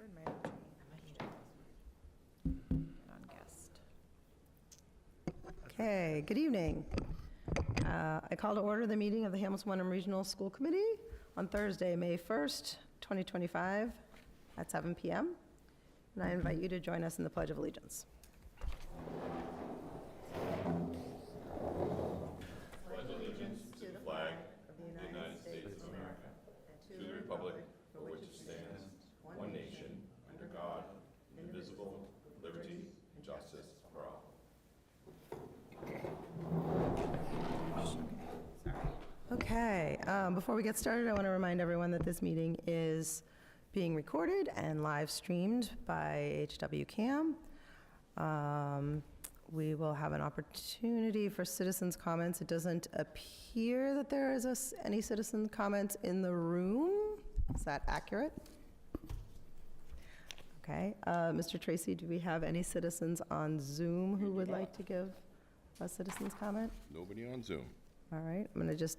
password might have changed. Get on guest. Okay, good evening. I call to order the meeting of the Hamilton Wenham Regional School Committee on Thursday, May 1st, 2025, at 7 p.m. And I invite you to join us in the Pledge of Allegiance. Okay, before we get started, I want to remind everyone that this meeting is being recorded and live streamed by HW Cam. We will have an opportunity for citizens' comments. It doesn't appear that there is any citizen comments in the room. Is that accurate? Okay, Mr. Tracy, do we have any citizens on Zoom who would like to give a citizen's comment? Nobody on Zoom. All right, I'm going to just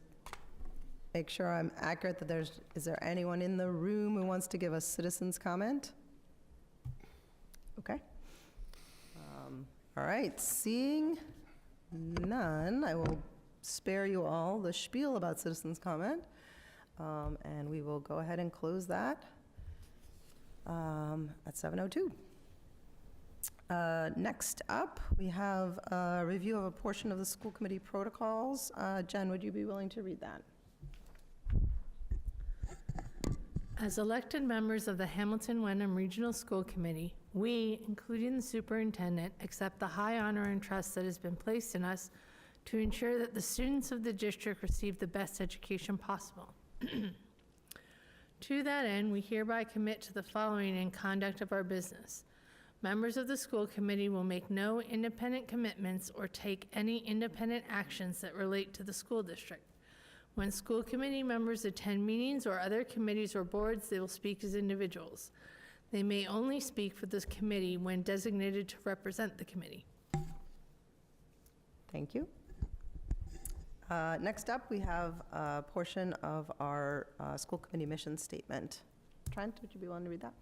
make sure I'm accurate that is there anyone in the room who wants to give a citizen's comment? Okay. All right, seeing none, I will spare you all the spiel about citizens' comment, and we will go ahead and close that at 7:02. Next up, we have a review of a portion of the school committee protocols. Jen, would you be willing to read that? As elected members of the Hamilton Wenham Regional School Committee, we, including the superintendent, accept the high honor and trust that has been placed in us to ensure that the students of the district receive the best education possible. To that end, we hereby commit to the following in conduct of our business. Members of the school committee will make no independent commitments or take any independent actions that relate to the school district. When school committee members attend meetings or other committees or boards, they will speak as individuals. They may only speak for this committee when designated to represent the committee. Thank you. Next up, we have a portion of our school committee mission statement. Trent, would you be willing to read that?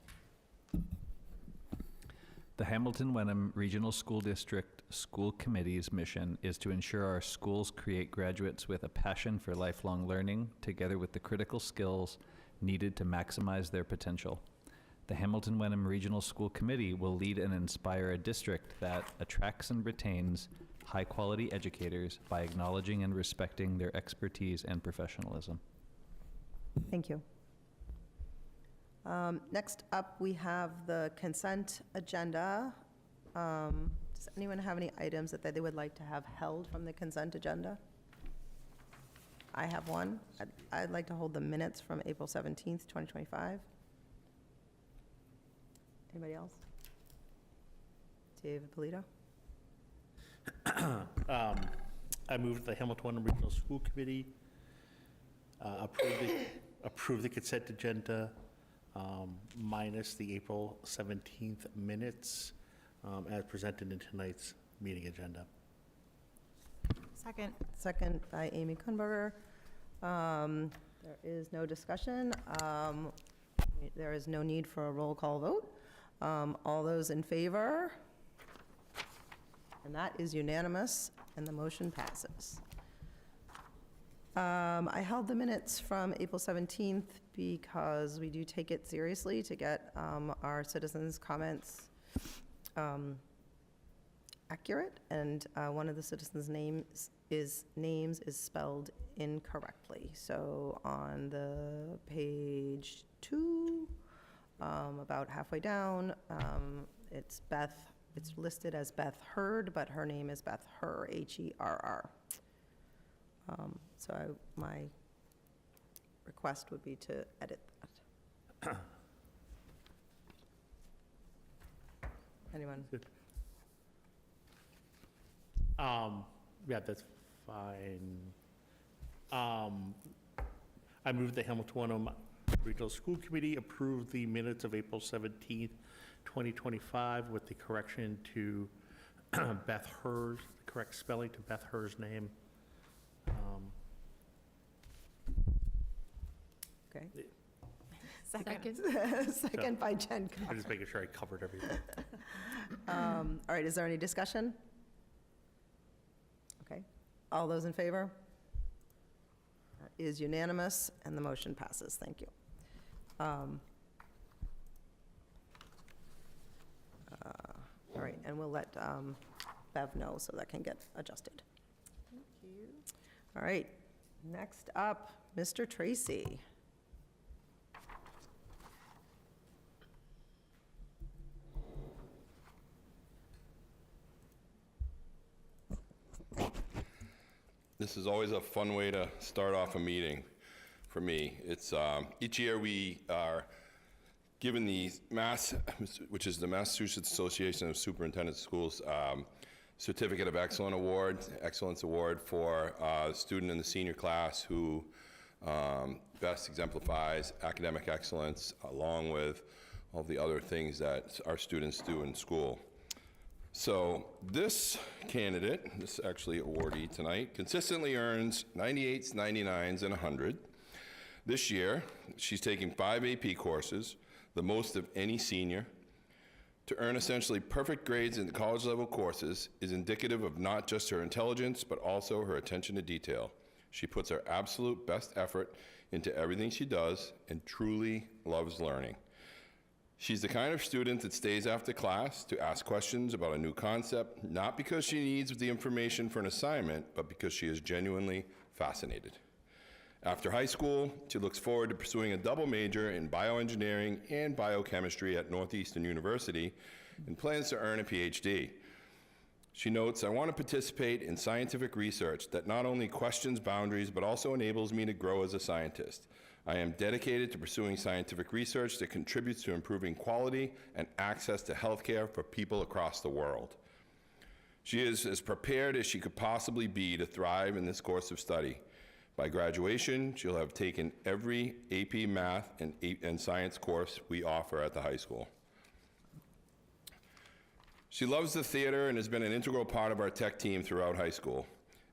The Hamilton Wenham Regional School District School Committee's mission is to ensure our schools create graduates with a passion for lifelong learning, together with the critical skills needed to maximize their potential. The Hamilton Wenham Regional School Committee will lead and inspire a district that attracts and retains high-quality educators by acknowledging and respecting their expertise and professionalism. Thank you. Next up, we have the consent agenda. Does anyone have any items that they would like to have held from the consent agenda? I have one. I'd like to hold the minutes from April 17th, 2025. Anybody else? David Polito? I move that the Hamilton Wenham Regional School Committee approve the consent agenda minus the April 17th minutes as presented in tonight's meeting agenda. Second. Second by Amy Kunberger. There is no discussion. There is no need for a roll call vote. All those in favor? And that is unanimous, and the motion passes. I held the minutes from April 17th because we do take it seriously to get our citizens' comments accurate, and one of the citizens' names is spelled incorrectly. So on the page 2, about halfway down, it's listed as Beth Hurd, but her name is Beth Herr, H-E-R-R. So my request would be to edit that. Anyone? Yeah, that's fine. I move the Hamilton Wenham Regional School Committee approve the minutes of April 17th, 2025 with the correction to Beth Herr's, the correct spelling to Beth Herr's name. Okay. Second. Second by Jen. I'm just making sure I covered everything. All right, is there any discussion? Okay, all those in favor? That is unanimous, and the motion passes. Thank you. All right, and we'll let Bev know so that can get adjusted. Thank you. All right, next up, Mr. Tracy. This is always a fun way to start off a meeting for me. It's each year we are given the which is the Massachusetts Association of Superintendents of Schools Certificate of Excellence Award for a student in the senior class who best exemplifies academic excellence along with all the other things that our students do in school. So this candidate, this actually awardee tonight, consistently earns 98s, 99s, and 100. This year, she's taking 5 AP courses, the most of any senior. To earn essentially perfect grades in the college-level courses is indicative of not just her intelligence, but also her attention to detail. She puts her absolute best effort into everything she does and truly loves learning. She's the kind of student that stays after class to ask questions about a new concept, not because she needs the information for an assignment, but because she is genuinely fascinated. After high school, she looks forward to pursuing a double major in bioengineering and biochemistry at Northeastern University and plans to earn a PhD. She notes, "I want to participate in scientific research that not only questions boundaries, but also enables me to grow as a scientist. I am dedicated to pursuing scientific research that contributes to improving quality and access to healthcare for people across the world." She is as prepared as she could possibly be to thrive in this course of study. By graduation, she'll have taken every AP math and science course we offer at the high school. She loves the theater and has been an integral part of our tech team throughout high school.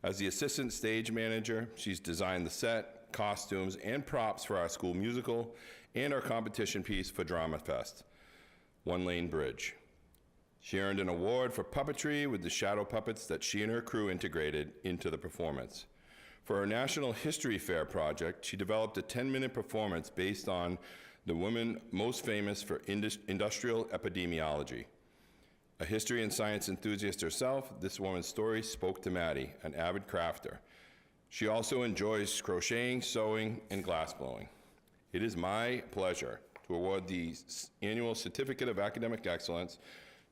As the assistant stage manager, she's designed the set, costumes, and props for our school musical and our competition piece for Drama Fest, One Lane Bridge. She earned an award for puppetry with the shadow puppets that she and her crew integrated into the performance. For her National History Fair project, she developed a 10-minute performance based on the woman most famous for industrial epidemiology. A history and science enthusiast herself, this woman's story spoke to Maddie, an avid crafter. She also enjoys crocheting, sewing, and glassblowing. It is my pleasure to award the annual Certificate of Academic Excellence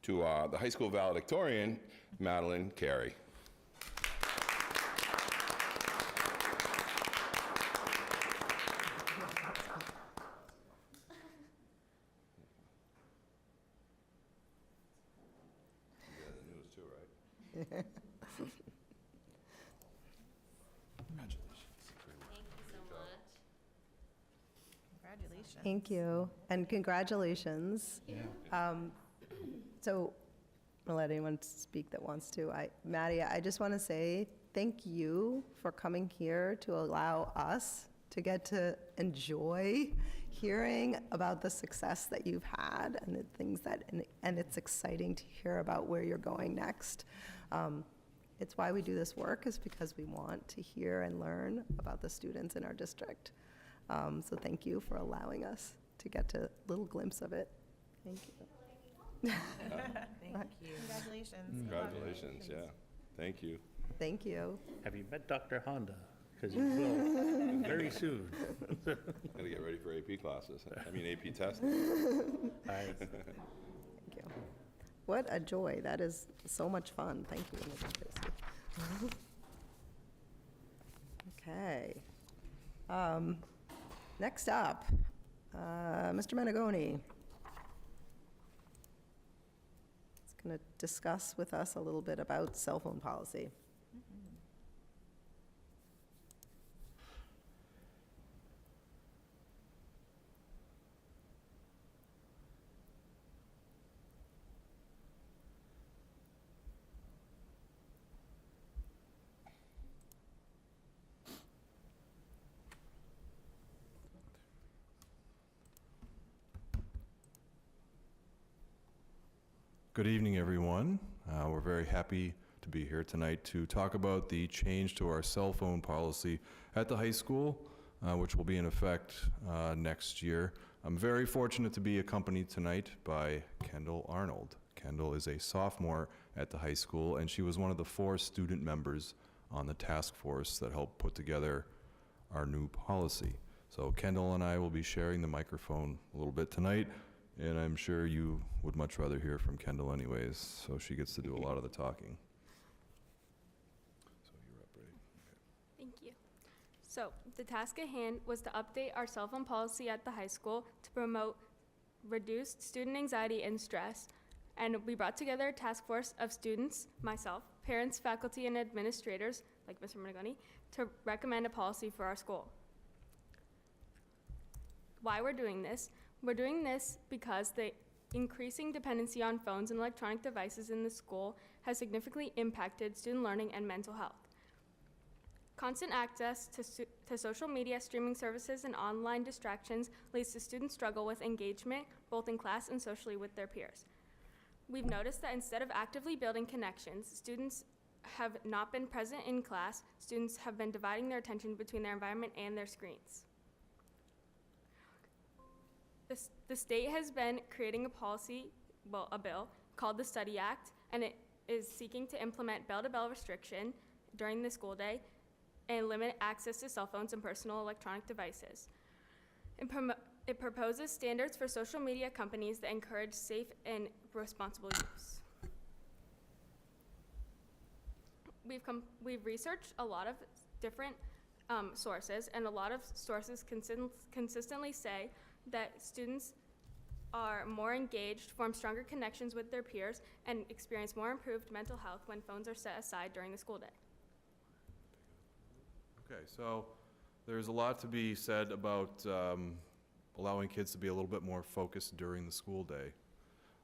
to the high school valedictorian, Madeline Carey. Congratulations. Thank you, and congratulations. So, I'll let anyone speak that wants to. Maddie, I just want to say thank you for coming here to allow us to get to enjoy hearing about the success that you've had and the things that, and it's exciting to hear about where you're going next. It's why we do this work, is because we want to hear and learn about the students in our district. So thank you for allowing us to get a little glimpse of it. Thank you. Thank you. Congratulations. Congratulations, yeah. Thank you. Thank you. Have you met Dr. Honda? Because you will very soon. Gotta get ready for AP classes. AP tests. Thank you. What a joy. That is so much fun. Thank you, Mrs. Tracy. Okay. Next up, Mr. Menegoni. He's going to discuss with us a little bit about cell phone policy. Good evening, everyone. We're very happy to be here tonight to talk about the change to our cell phone policy at the high school, which will be in effect next year. I'm very fortunate to be accompanied tonight by Kendall Arnold. Kendall is a sophomore at the high school, and she was one of the 4 student members on the task force that helped put together our new policy. So Kendall and I will be sharing the microphone a little bit tonight, and I'm sure you would much rather hear from Kendall anyways, so she gets to do a lot of the talking. So you're up, right? Thank you. So, the task at hand was to update our cell phone policy at the high school to promote reduced student anxiety and stress. And we brought together a task force of students, myself, parents, faculty, and administrators, like Mr. Monagoni, to recommend a policy for our school. Why we're doing this? We're doing this because the increasing dependency on phones and electronic devices in the school has significantly impacted student learning and mental health. Constant access to social media, streaming services, and online distractions leads to students struggle with engagement, both in class and socially with their peers. We've noticed that instead of actively building connections, students have not been present in class. Students have been dividing their attention between their environment and their screens. The state has been creating a policy, well, a bill, called the Study Act, and it is seeking to implement bell-to-bell restriction during the school day and limit access to cell phones and personal electronic devices. It proposes standards for social media companies that encourage safe and responsible use. We've researched a lot of different sources, and a lot of sources consistently say that students are more engaged, form stronger connections with their peers, and experience more improved mental health when phones are set aside during the school day. Okay, so there's a lot to be said about allowing kids to be a little bit more focused during the school day.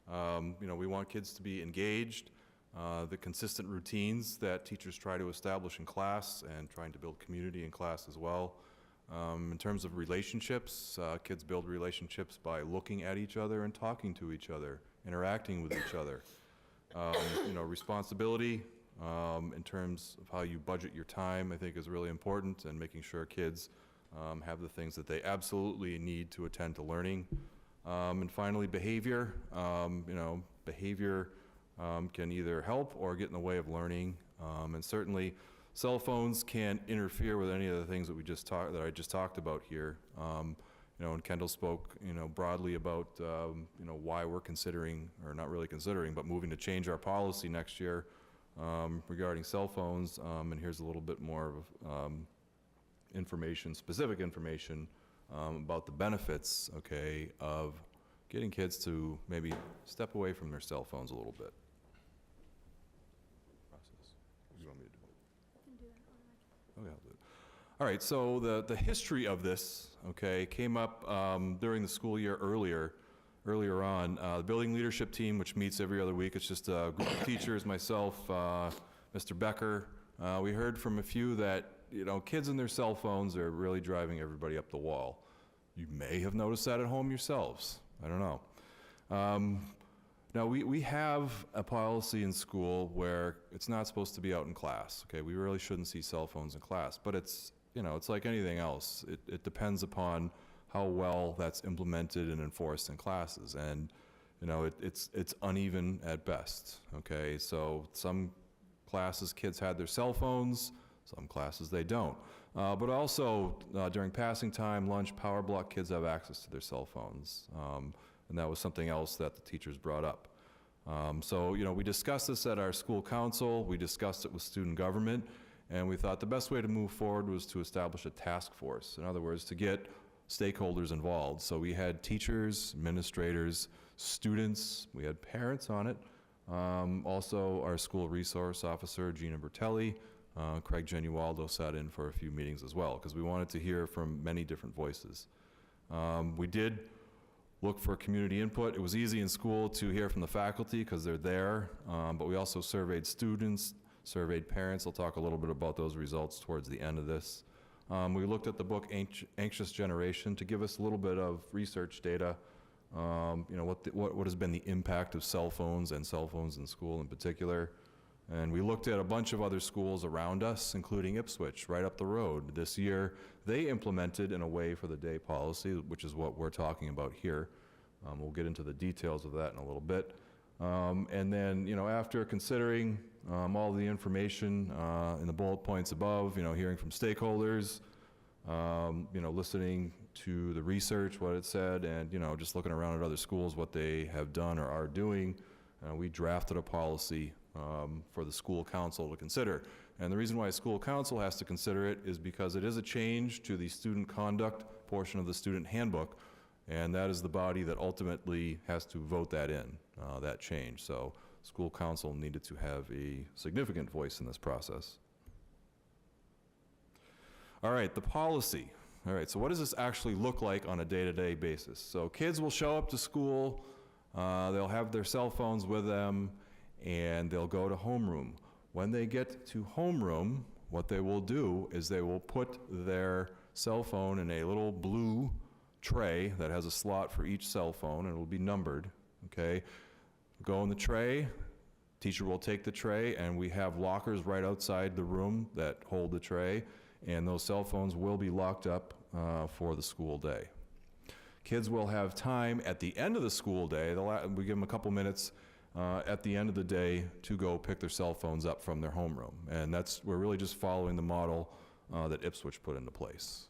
You know, we want kids to be engaged, the consistent routines that teachers try to establish in class and trying to build community in class as well. In terms of relationships, kids build relationships by looking at each other and talking to each other, interacting with each other. You know, responsibility in terms of how you budget your time, I think, is really important, and making sure kids have the things that they absolutely need to attend to learning. And finally, behavior. You know, behavior can either help or get in the way of learning, and certainly cell phones can interfere with any of the things that I just talked about here. You know, and Kendall spoke, you know, broadly about, you know, why we're considering, or not really considering, but moving to change our policy next year regarding cell phones. And here's a little bit more of information, specific information about the benefits, okay, of getting kids to maybe step away from their cell phones a little bit. Process. What do you want me to do? Okay, I'll do it. All right, so the history of this, okay, came up during the school year earlier on. The building leadership team, which meets every other week, it's just a group of teachers, myself, Mr. Becker. We heard from a few that, you know, kids and their cell phones are really driving everybody up the wall. You may have noticed that at home yourselves. I don't know. Now, we have a policy in school where it's not supposed to be out in class, okay? We really shouldn't see cell phones in class, but it's, you know, it's like anything else. It depends upon how well that's implemented and enforced in classes, and, you know, it's uneven at best, okay? So some classes, kids had their cell phones, some classes they don't. But also, during passing time, lunch, power block, kids have access to their cell phones. And that was something else that the teachers brought up. So, you know, we discussed this at our school council, we discussed it with student government, and we thought the best way to move forward was to establish a task force. In other words, to get stakeholders involved. So we had teachers, administrators, students, we had parents on it. Also, our school resource officer, Gina Bertelli, Craig Genualdo sat in for a few meetings as well, because we wanted to hear from many different voices. We did look for community input. It was easy in school to hear from the faculty because they're there, but we also surveyed students, surveyed parents. I'll talk a little bit about those results towards the end of this. We looked at the book Anxious Generation to give us a little bit of research data what has been the impact of cell phones and cell phones in school in particular. And we looked at a bunch of other schools around us, including Ipswich, right up the road. This year, they implemented an away for the day policy, which is what we're talking about here. We'll get into the details of that in a little bit. And then, after considering all the information in the bullet points above, hearing from stakeholders, listening to the research, what it said, and, just looking around at other schools, what they have done or are doing, we drafted a policy for the school council to consider. And the reason why school council has to consider it is because it is a change to the student conduct portion of the student handbook, and that is the body that ultimately has to vote that in, that change. So school council needed to have a significant voice in this process. All right, the policy. All right, so what does this actually look like on a day-to-day basis? So kids will show up to school, they'll have their cell phones with them, and they'll go to homeroom. When they get to homeroom, what they will do is they will put their cell phone in a little blue tray that has a slot for each cell phone, and it will be numbered, okay? Go in the tray, teacher will take the tray, and we have lockers right outside the room that hold the tray, and those cell phones will be locked up for the school day. Kids will have time at the end of the school day, we give them a couple minutes at the end of the day to go pick their cell phones up from their homeroom. And we're really just following the model that Ipswich put into place.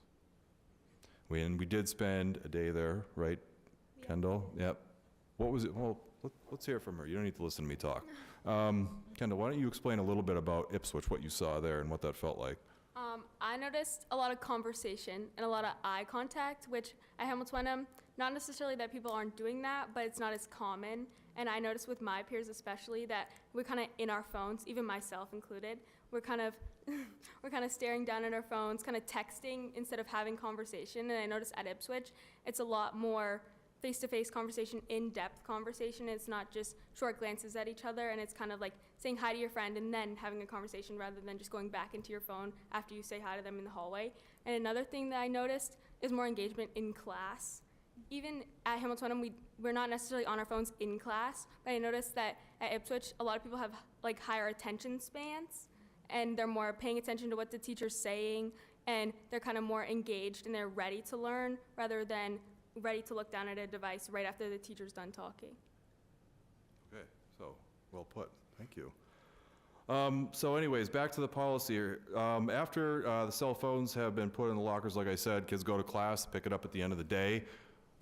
We did spend a day there, right, Kendall? Yep. What was it? Well, let's hear it from her. You don't need to listen to me talk. Kendall, why don't you explain a little bit about Ipswich, what you saw there and what that felt like? I noticed a lot of conversation and a lot of eye contact, which at Hamilton Wenham, not necessarily that people aren't doing that, but it's not as common. And I noticed with my peers especially that we're kind of in our phones, even myself included. We're kind of staring down at our phones, kind of texting instead of having conversation. And I noticed at Ipswich, it's a lot more face-to-face conversation, in-depth conversation. It's not just short glances at each other, and it's kind of like saying hi to your friend and then having a conversation rather than just going back into your phone after you say hi to them in the hallway. And another thing that I noticed is more engagement in class. Even at Hamilton Wenham, we're not necessarily on our phones in class, but I noticed that at Ipswich, a lot of people have like higher attention spans, and they're more paying attention to what the teacher's saying, and they're kind of more engaged and they're ready to learn rather than ready to look down at a device right after the teacher's done talking. Okay, so well put. Thank you. So anyways, back to the policy here. After the cell phones have been put in the lockers, like I said, kids go to class, pick it up at the end of the day.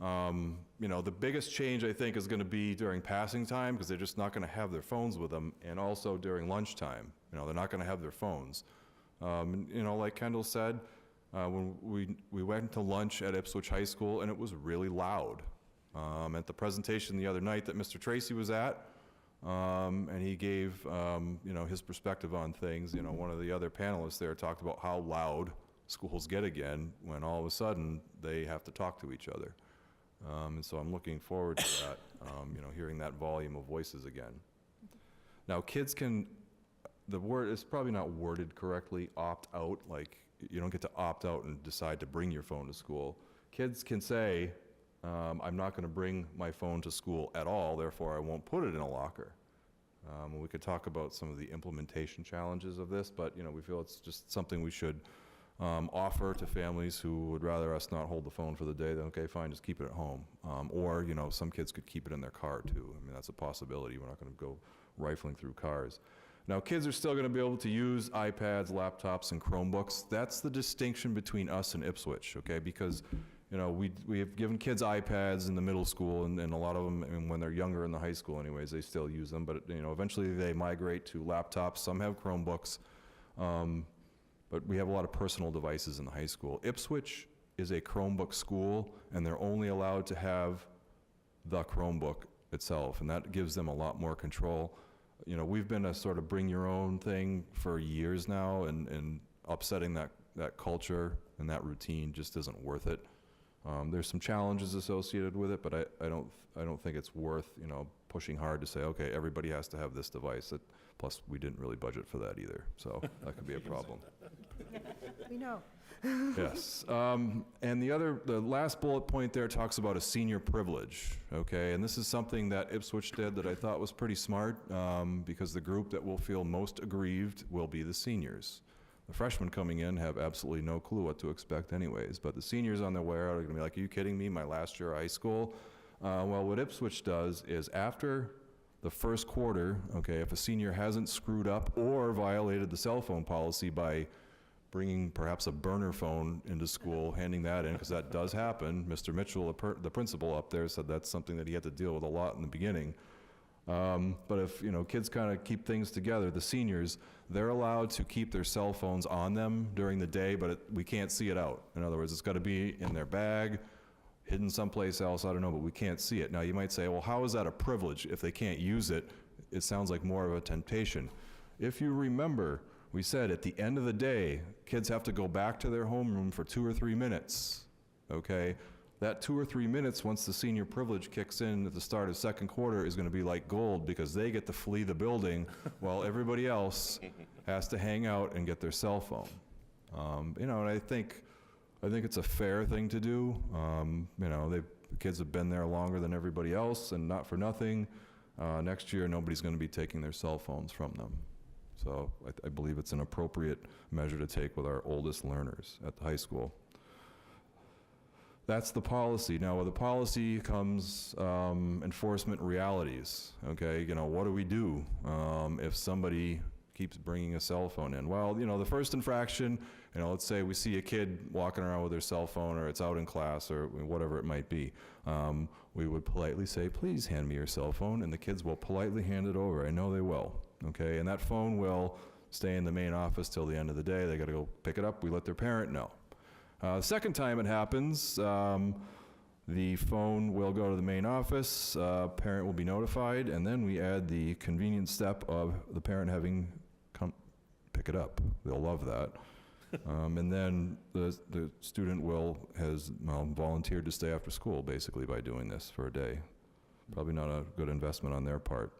The biggest change, I think, is going to be during passing time, because they're just not going to have their phones with them, and also during lunchtime. They're not going to have their phones. Like Kendall said, when we went to lunch at Ipswich High School, and it was really loud. At the presentation the other night that Mr. Tracy was at, and he gave, his perspective on things, one of the other panelists there talked about how loud schools get again when all of a sudden they have to talk to each other. And so I'm looking forward to that, hearing that volume of voices again. Now, kids can, the word is probably not worded correctly, opt out, like you don't get to opt out and decide to bring your phone to school. Kids can say, I'm not going to bring my phone to school at all, therefore I won't put it in a locker. We could talk about some of the implementation challenges of this, but we feel it's just something we should offer to families who would rather us not hold the phone for the day. Then okay, fine, just keep it at home. Or some kids could keep it in their car too. I mean, that's a possibility. We're not going to go rifling through cars. Now, kids are still going to be able to use iPads, laptops, and Chromebooks. That's the distinction between us and Ipswich, okay? Because we have given kids iPads in the middle school, and a lot of them, and when they're younger in the high school anyways, they still use them. But eventually they migrate to laptops. Some have Chromebooks. But we have a lot of personal devices in the high school. Ipswich is a Chromebook school, and they're only allowed to have the Chromebook itself, and that gives them a lot more control. We've been a sort of bring your own thing for years now, and upsetting that culture and that routine just isn't worth it. There's some challenges associated with it, but I don't think it's worth, pushing hard to say, okay, everybody has to have this device. Plus, we didn't really budget for that either, so that could be a problem. We know. Yes. And the last bullet point there talks about a senior privilege, okay? And this is something that Ipswich did that I thought was pretty smart, because the group that will feel most aggrieved will be the seniors. The freshmen coming in have absolutely no clue what to expect anyways, but the seniors on their way out are gonna be like, are you kidding me, my last year of high school? Well, what Ipswich does is after the first quarter, okay, if a senior hasn't screwed up or violated the cell phone policy by bringing perhaps a burner phone into school, handing that in, because that does happen. Mr. Mitchell, the principal up there, said that's something that he had to deal with a lot in the beginning. But if, kids kind of keep things together, the seniors, they're allowed to keep their cell phones on them during the day, but we can't see it out. In other words, it's got to be in their bag, hidden someplace else, I don't know, but we can't see it. Now, you might say, well, how is that a privilege? If they can't use it, it sounds like more of a temptation. If you remember, we said at the end of the day, kids have to go back to their homeroom for 2 or 3 minutes, okay? That 2 or 3 minutes, once the senior privilege kicks in at the start of second quarter, is gonna be like gold, because they get to flee the building while everybody else has to hang out and get their cell phone. And I think it's a fair thing to do. The kids have been there longer than everybody else, and not for nothing. Next year, nobody's gonna be taking their cell phones from them. So I believe it's an appropriate measure to take with our oldest learners at the high school. That's the policy. Now, with the policy comes enforcement realities, okay? What do we do if somebody keeps bringing a cell phone in? Well, the first infraction, let's say we see a kid walking around with their cell phone, or it's out in class, or whatever it might be. We would politely say, please hand me your cell phone, and the kids will politely hand it over. I know they will, okay? And that phone will stay in the main office till the end of the day. They gotta go pick it up. We let their parent know. The second time it happens, the phone will go to the main office, parent will be notified, and then we add the convenient step of the parent having come pick it up. They'll love that. And then the student has volunteered to stay after school, basically, by doing this for a day. Probably not a good investment on their part.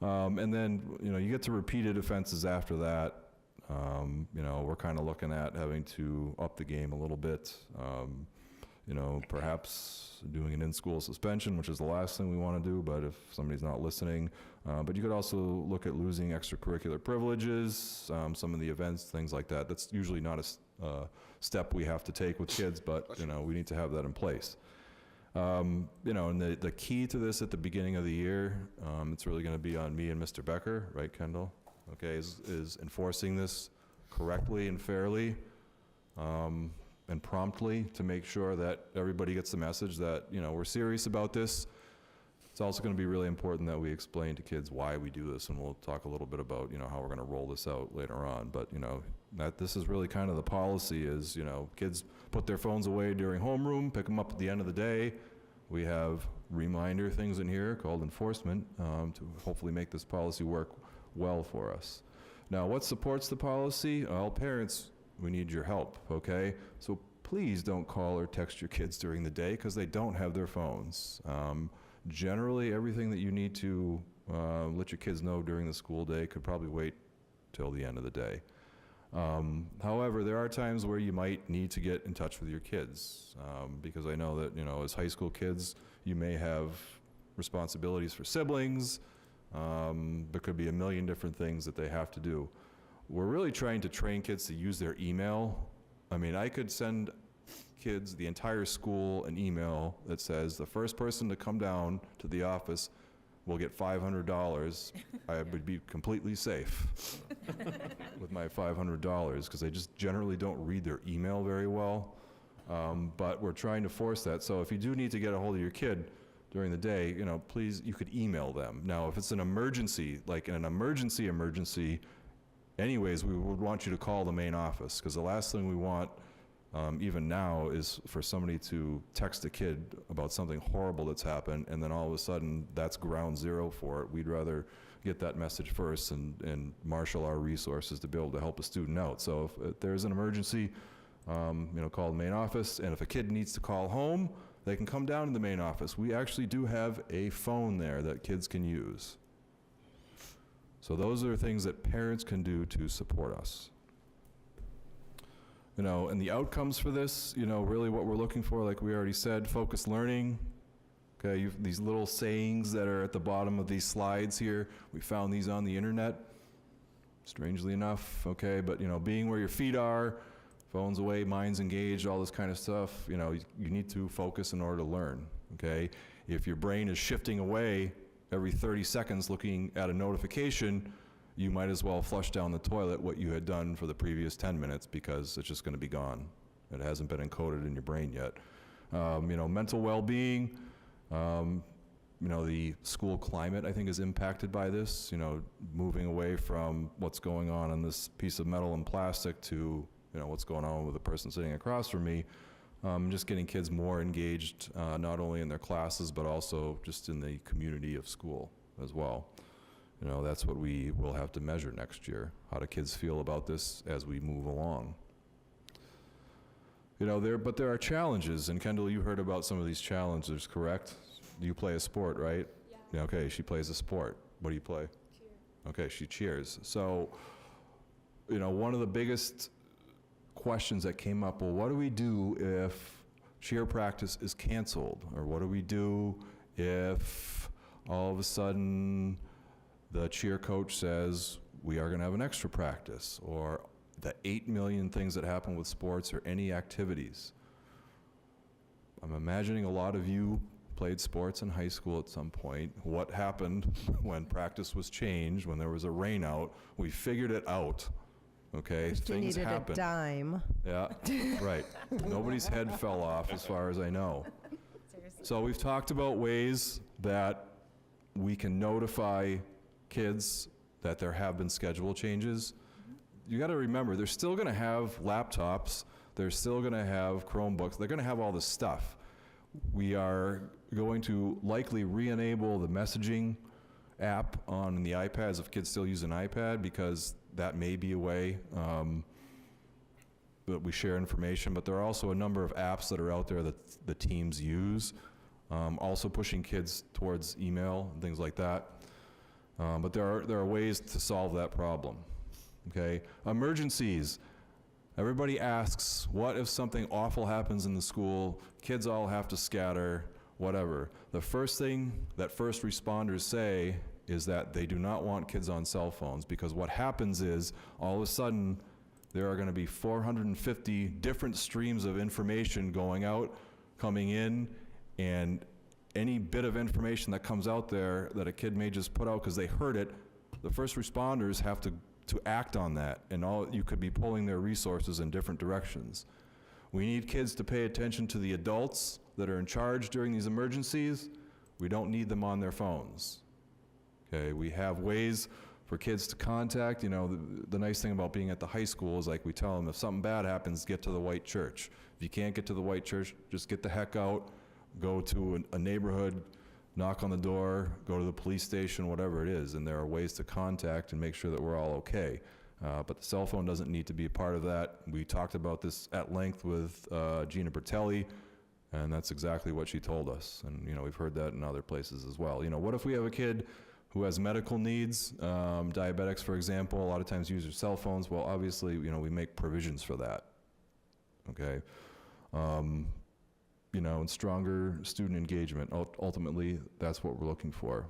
And then, you get to repeated offenses after that. We're kind of looking at having to up the game a little bit. Perhaps doing an in-school suspension, which is the last thing we want to do, but if somebody's not listening. But you could also look at losing extracurricular privileges, some of the events, things like that. That's usually not a step we have to take with kids, but, we need to have that in place. And the key to this at the beginning of the year, it's really going to be on me and Mr. Becker, right, Kendall? Okay, is enforcing this correctly and fairly and promptly to make sure that everybody gets the message that, we're serious about this. It's also going to be really important that we explain to kids why we do this, and we'll talk a little bit about, how we're going to roll this out later on. But, that this is really kind of the policy is, kids put their phones away during homeroom, pick them up at the end of the day. We have reminder things in here called enforcement to hopefully make this policy work well for us. Now, what supports the policy? Well, parents, we need your help, okay? So please don't call or text your kids during the day because they don't have their phones. Generally, everything that you need to let your kids know during the school day could probably wait till the end of the day. However, there are times where you might need to get in touch with your kids because I know that, as high school kids, you may have responsibilities for siblings. There could be a million different things that they have to do. We're really trying to train kids to use their email. I mean, I could send kids, the entire school, an email that says the first person to come down to the office will get $500. I would be completely safe with my $500 because they just generally don't read their email very well. But we're trying to force that. So if you do need to get a hold of your kid during the day, please, you could email them. Now, if it's an emergency, like an emergency, anyways, we would want you to call the main office because the last thing we want, even now, is for somebody to text a kid about something horrible that's happened and then all of a sudden that's ground zero for it. We'd rather get that message first and marshal our resources to be able to help a student out. So if there's an emergency, call the main office, and if a kid needs to call home, they can come down to the main office. We actually do have a phone there that kids can use. So those are things that parents can do to support us. And the outcomes for this, really what we're looking for, like we already said, focused learning. Okay, these little sayings that are at the bottom of these slides here, we found these on the internet, strangely enough, okay? But, being where your feet are, phones away, minds engaged, all this kind of stuff, you need to focus in order to learn, okay? If your brain is shifting away every 30 seconds looking at a notification, you might as well flush down the toilet what you had done for the previous 10 minutes because it's just going to be gone. It hasn't been encoded in your brain yet. Mental well-being, the school climate, I think, is impacted by this, moving away from what's going on in this piece of metal and plastic to, what's going on with the person sitting across from me. Just getting kids more engaged, not only in their classes, but also just in the community of school as well. That's what we will have to measure next year. How do kids feel about this as we move along? But there are challenges, and Kendall, you heard about some of these challenges, correct? You play a sport, right? Yeah. Okay, she plays a sport. What do you play? Cheer. Okay, she cheers. So, one of the biggest questions that came up, well, what do we do if cheer practice is canceled? Or what do we do if all of a sudden the cheer coach says we are going to have an extra practice? Or the 8 million things that happen with sports or any activities. I'm imagining a lot of you played sports in high school at some point. What happened when practice was changed, when there was a rain out? We figured it out, okay? Things happen. A dime. Yeah, right. Nobody's head fell off as far as I know. Seriously. So we've talked about ways that we can notify kids that there have been schedule changes. You got to remember, they're still going to have laptops. They're still going to have Chromebooks. They're going to have all this stuff. We are going to likely re-enable the messaging app on the iPads if kids still use an iPad, because that may be a way that we share information. But there are also a number of apps that are out there that the teams use, also pushing kids towards email and things like that. But there are ways to solve that problem. Okay, emergencies. Everybody asks, what if something awful happens in the school? Kids all have to scatter, whatever. The first thing that first responders say is that they do not want kids on cell phones, because what happens is all of a sudden there are going to be 450 different streams of information going out, coming in, and any bit of information that comes out there that a kid may just put out because they heard it, the first responders have to act on that, and you could be pulling their resources in different directions. We need kids to pay attention to the adults that are in charge during these emergencies. We don't need them on their phones. Okay, we have ways for kids to contact. The nice thing about being at the high school is, like, we tell them if something bad happens, get to the white church. If you can't get to the white church, just get the heck out, go to a neighborhood, knock on the door, go to the police station, whatever it is, and there are ways to contact and make sure that we're all okay. But the cell phone doesn't need to be a part of that. We talked about this at length with Gina Bertelli, and that's exactly what she told us. And we've heard that in other places as well. What if we have a kid who has medical needs, diabetics, for example, a lot of times use their cell phones? Well, obviously, we make provisions for that, okay? And stronger student engagement. Ultimately, that's what we're looking for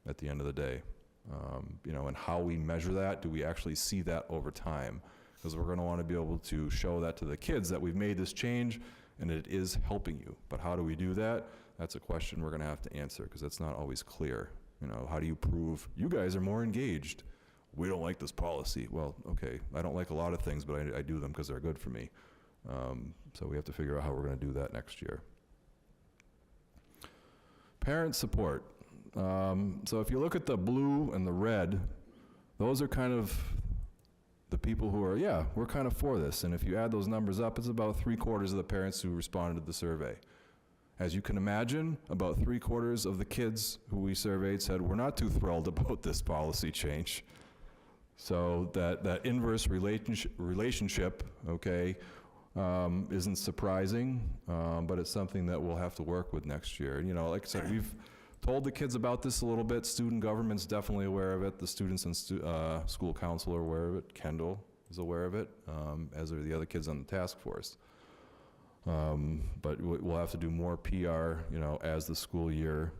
at the end of the day. And how we measure that, do we actually see that over time? Because we're going to want to be able to show that to the kids that we've made this change and it is helping you. But how do we do that? That's a question we're going to have to answer, because that's not always clear. How do you prove you guys are more engaged? We don't like this policy. Well, okay, I don't like a lot of things, but I do them because they're good for me. So we have to figure out how we're going to do that next year. Parent support. So if you look at the blue and the red, those are kind of the people who are, yeah, we're kind of for this. And if you add those numbers up, it's about 3/4 of the parents who responded to the survey. As you can imagine, about 3/4 of the kids who we surveyed said, we're not too thrilled about this policy change. So that inverse relationship, okay, isn't surprising, but it's something that we'll have to work with next year. You know, like I said, we've told the kids about this a little bit. Student government's definitely aware of it. The students and school council are aware of it. Kendall is aware of it, as are the other kids on the task force. But we'll have to do more PR, you know, as the school year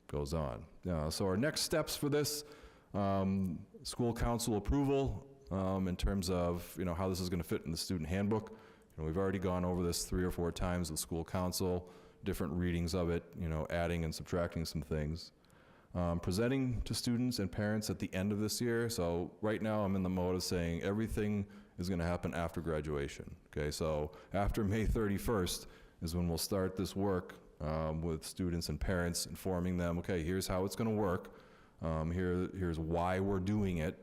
goes on. So our next steps for this, school council approval, in terms of, you know, how this is going to fit in the student handbook. You know, we've already gone over this 3 or 4 times with school council, different readings of it, you know, adding and subtracting some things. Presenting to students and parents at the end of this year. So right now I'm in the mode of saying everything is going to happen after graduation. Okay, so after May 31st is when we'll start this work with students and parents, informing them, okay, here's how it's going to work. Here's why we're doing it,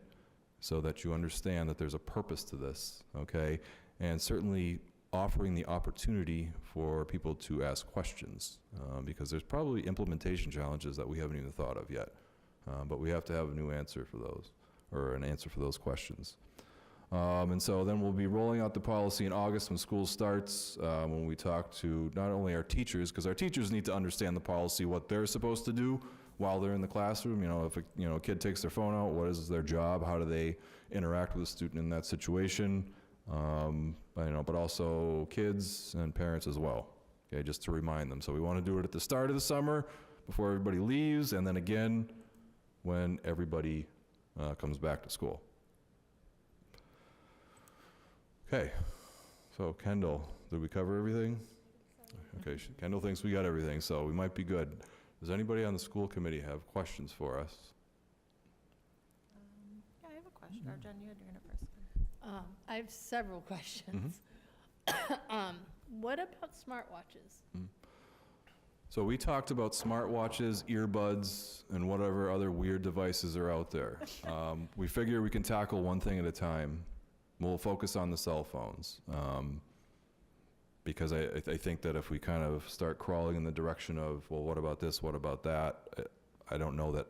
so that you understand that there's a purpose to this, okay? And certainly offering the opportunity for people to ask questions, because there's probably implementation challenges that we haven't even thought of yet. But we have to have a new answer for those, or an answer for those questions. And so then we'll be rolling out the policy in August when school starts, when we talk to not only our teachers, because our teachers need to understand the policy, what they're supposed to do while they're in the classroom. You know, if a kid takes their phone out, what is their job? How do they interact with a student in that situation? But also kids and parents as well, okay, just to remind them. So we want to do it at the start of the summer before everybody leaves, and then again when everybody comes back to school. Okay, so Kendall, did we cover everything? Okay, Kendall thinks we got everything, so we might be good. Does anybody on the school committee have questions for us? Yeah, I have a question. Or Jen, you had your hand up first. I have several questions. What about smartwatches? So we talked about smartwatches, earbuds, and whatever other weird devices are out there. We figure we can tackle one thing at a time. We'll focus on the cell phones. Because I think that if we kind of start crawling in the direction of, well, what about this, what about that, I don't know that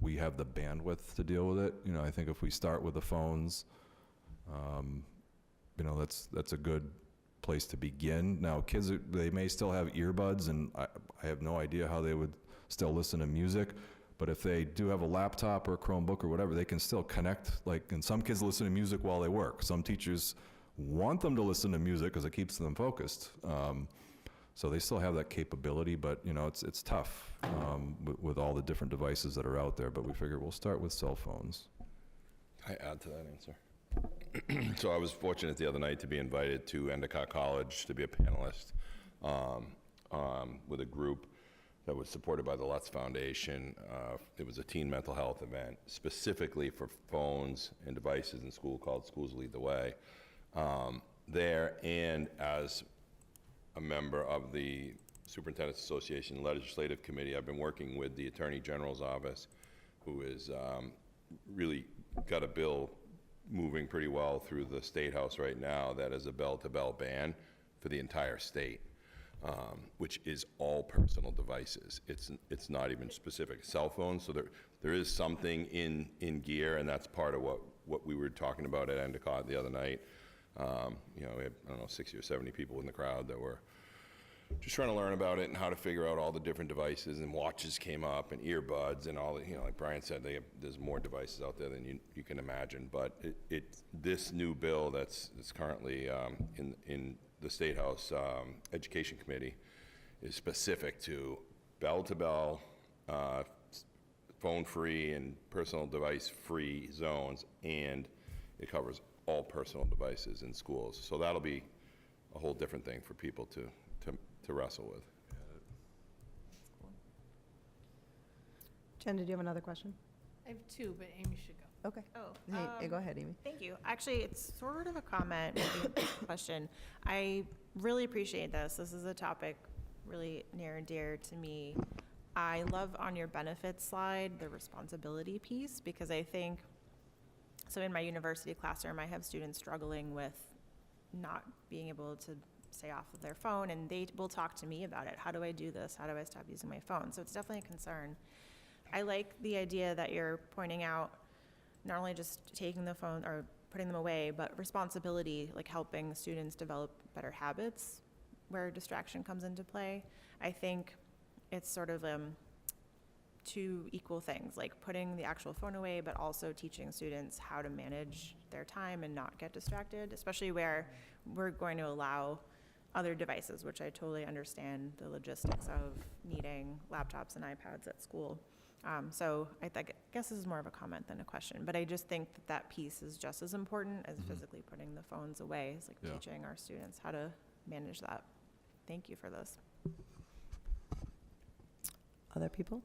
we have the bandwidth to deal with it. You know, I think if we start with the phones, you know, that's a good place to begin. Now, kids, they may still have earbuds, and I have no idea how they would still listen to music. But if they do have a laptop or a Chromebook or whatever, they can still connect. Like, and some kids listen to music while they work. Some teachers want them to listen to music because it keeps them focused. So they still have that capability, but you know, it's tough with all the different devices that are out there. But we figure we'll start with cell phones. Can I add to that answer? So I was fortunate the other night to be invited to Endicott College to be a panelist with a group that was supported by the Lutz Foundation. It was a teen mental health event specifically for phones and devices in school called Schools Lead the Way. There, and as a member of the Superintendent's Association Legislative Committee, I've been working with the Attorney General's office, who is really got a bill moving pretty well through the State House right now that is a bell-to-bell ban for the entire state, which is all personal devices. It's not even specific cell phones, so there is something in gear, and that's part of what we were talking about at Endicott the other night. You know, we had, I don't know, 60 or 70 people in the crowd that were just trying to learn about it and how to figure out all the different devices, and watches came up, and earbuds, and all the, you know, like Brian said, there's more devices out there than you can imagine. But this new bill that's currently in the State House Education Committee is specific to bell-to-bell, phone-free and personal device-free zones, and it covers all personal devices in schools. So that'll be a whole different thing for people to wrestle with. Jen, did you have another question? I have 2, but Amy should go. Okay. Oh, Hey, go ahead, Amy. thank you. Actually, it's sort of a comment, maybe a question. I really appreciate this. This is a topic really near and dear to me. I love on your benefits slide the responsibility piece, because I think, so in my university classroom, I have students struggling with not being able to stay off of their phone, and they will talk to me about it. How do I do this? How do I stop using my phone? So it's definitely a concern. I like the idea that you're pointing out not only just taking the phone or putting them away, but responsibility, like helping students develop better habits where distraction comes into play. I think it's sort of two equal things, like putting the actual phone away, but also teaching students how to manage their time and not get distracted, especially where we're going to allow other devices, which I totally understand the logistics of needing laptops and iPads at school. So I guess this is more of a comment than a question, but I just think that that piece is just as important as physically putting the phones away. It's like Yeah. teaching our students how to manage that. Thank you for this. Other people?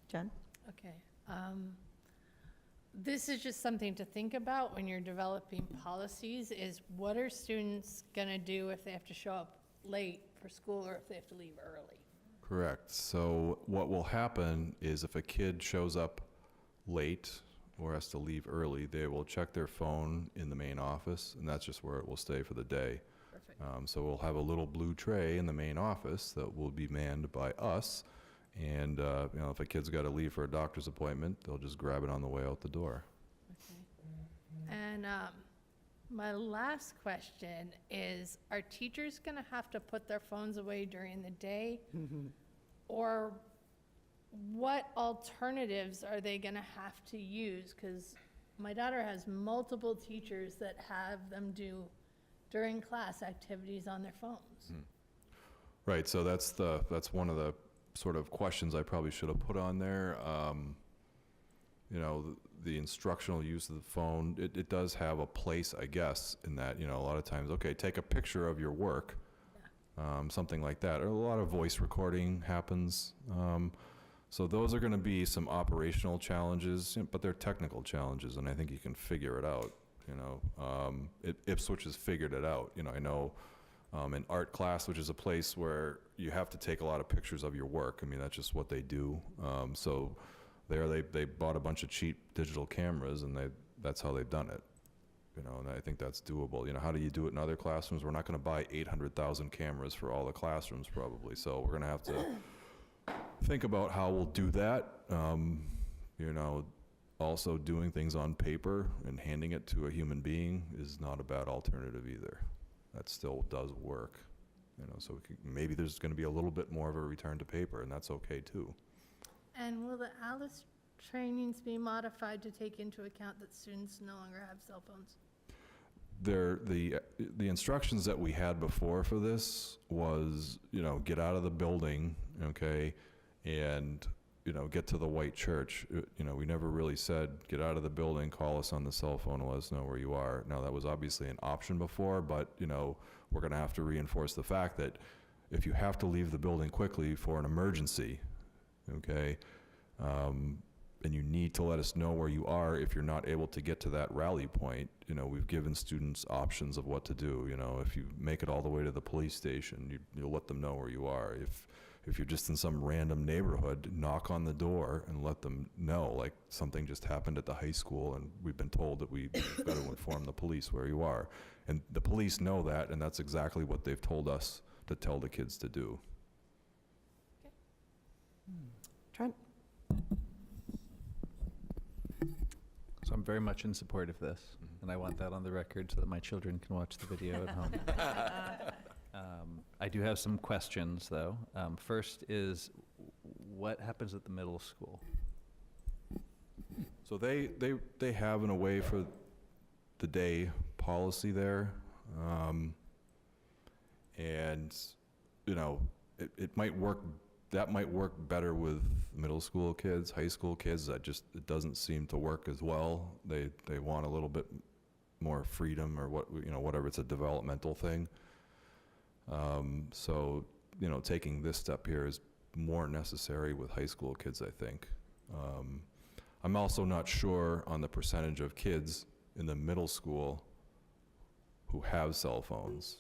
Jen? Okay. This is just something to think about when you're developing policies, is what are students going to do if they have to show up late for school or if they have to leave early? Correct. So what will happen is if a kid shows up late or has to leave early, they will check their phone in the main office, and that's just where it will stay for the day. Perfect. So we'll have a little blue tray in the main office that will be manned by us. And, if a kid's got to leave for a doctor's appointment, they'll just grab it on the way out the door. Okay. And my last question is, are teachers going to have to put their phones away during the day? Or what alternatives are they going to have to use? Because my daughter has multiple teachers that have them do during class activities on their phones. Right, so that's one of the sort of questions I probably should have put on there. The instructional use of the phone, it does have a place, I guess, in that, a lot of times, okay, take a picture of your work, something like that. Or a lot of voice recording happens. So those are going to be some operational challenges, but they're technical challenges, and I think you can figure it out. Ipswich has figured it out. I know in art class, which is a place where you have to take a lot of pictures of your work. I mean, that's just what they do. So there they bought a bunch of cheap digital cameras, and that's how they've done it. And I think that's doable. How do you do it in other classrooms? We're not going to buy 800,000 cameras for all the classrooms probably. So we're going to have to think about how we'll do that. Also doing things on paper and handing it to a human being is not a bad alternative either. That still does work. So maybe there's going to be a little bit more of a return to paper, and that's okay too. And will the ALICE trainings be modified to take into account that students no longer have cell phones? The instructions that we had before for this was, get out of the building, okay, and, get to the white church. We never really said, get out of the building, call us on the cell phone and let us know where you are. Now, that was obviously an option before, but, we're going to have to reinforce the fact that if you have to leave the building quickly for an emergency, okay, and you need to let us know where you are if you're not able to get to that rally point. We've given students options of what to do. If you make it all the way to the police station, you'll let them know where you are. If you're just in some random neighborhood, knock on the door and let them know, like something just happened at the high school and we've been told that we've got to inform the police where you are. And the police know that, and that's exactly what they've told us to tell the kids to do. Trent? So I'm very much in support of this, and I want that on the record so that my children can watch the video at home. I do have some questions, though. First is, what happens at the middle school? So they have an away for the day policy there. And, it might work, that might work better with middle school kids, high school kids. It doesn't seem to work as well. They want a little bit more freedom or whatever, it's a developmental thing. So, taking this step here is more necessary with high school kids, I think. I'm also not sure on the percentage of kids in the middle school who have cell phones.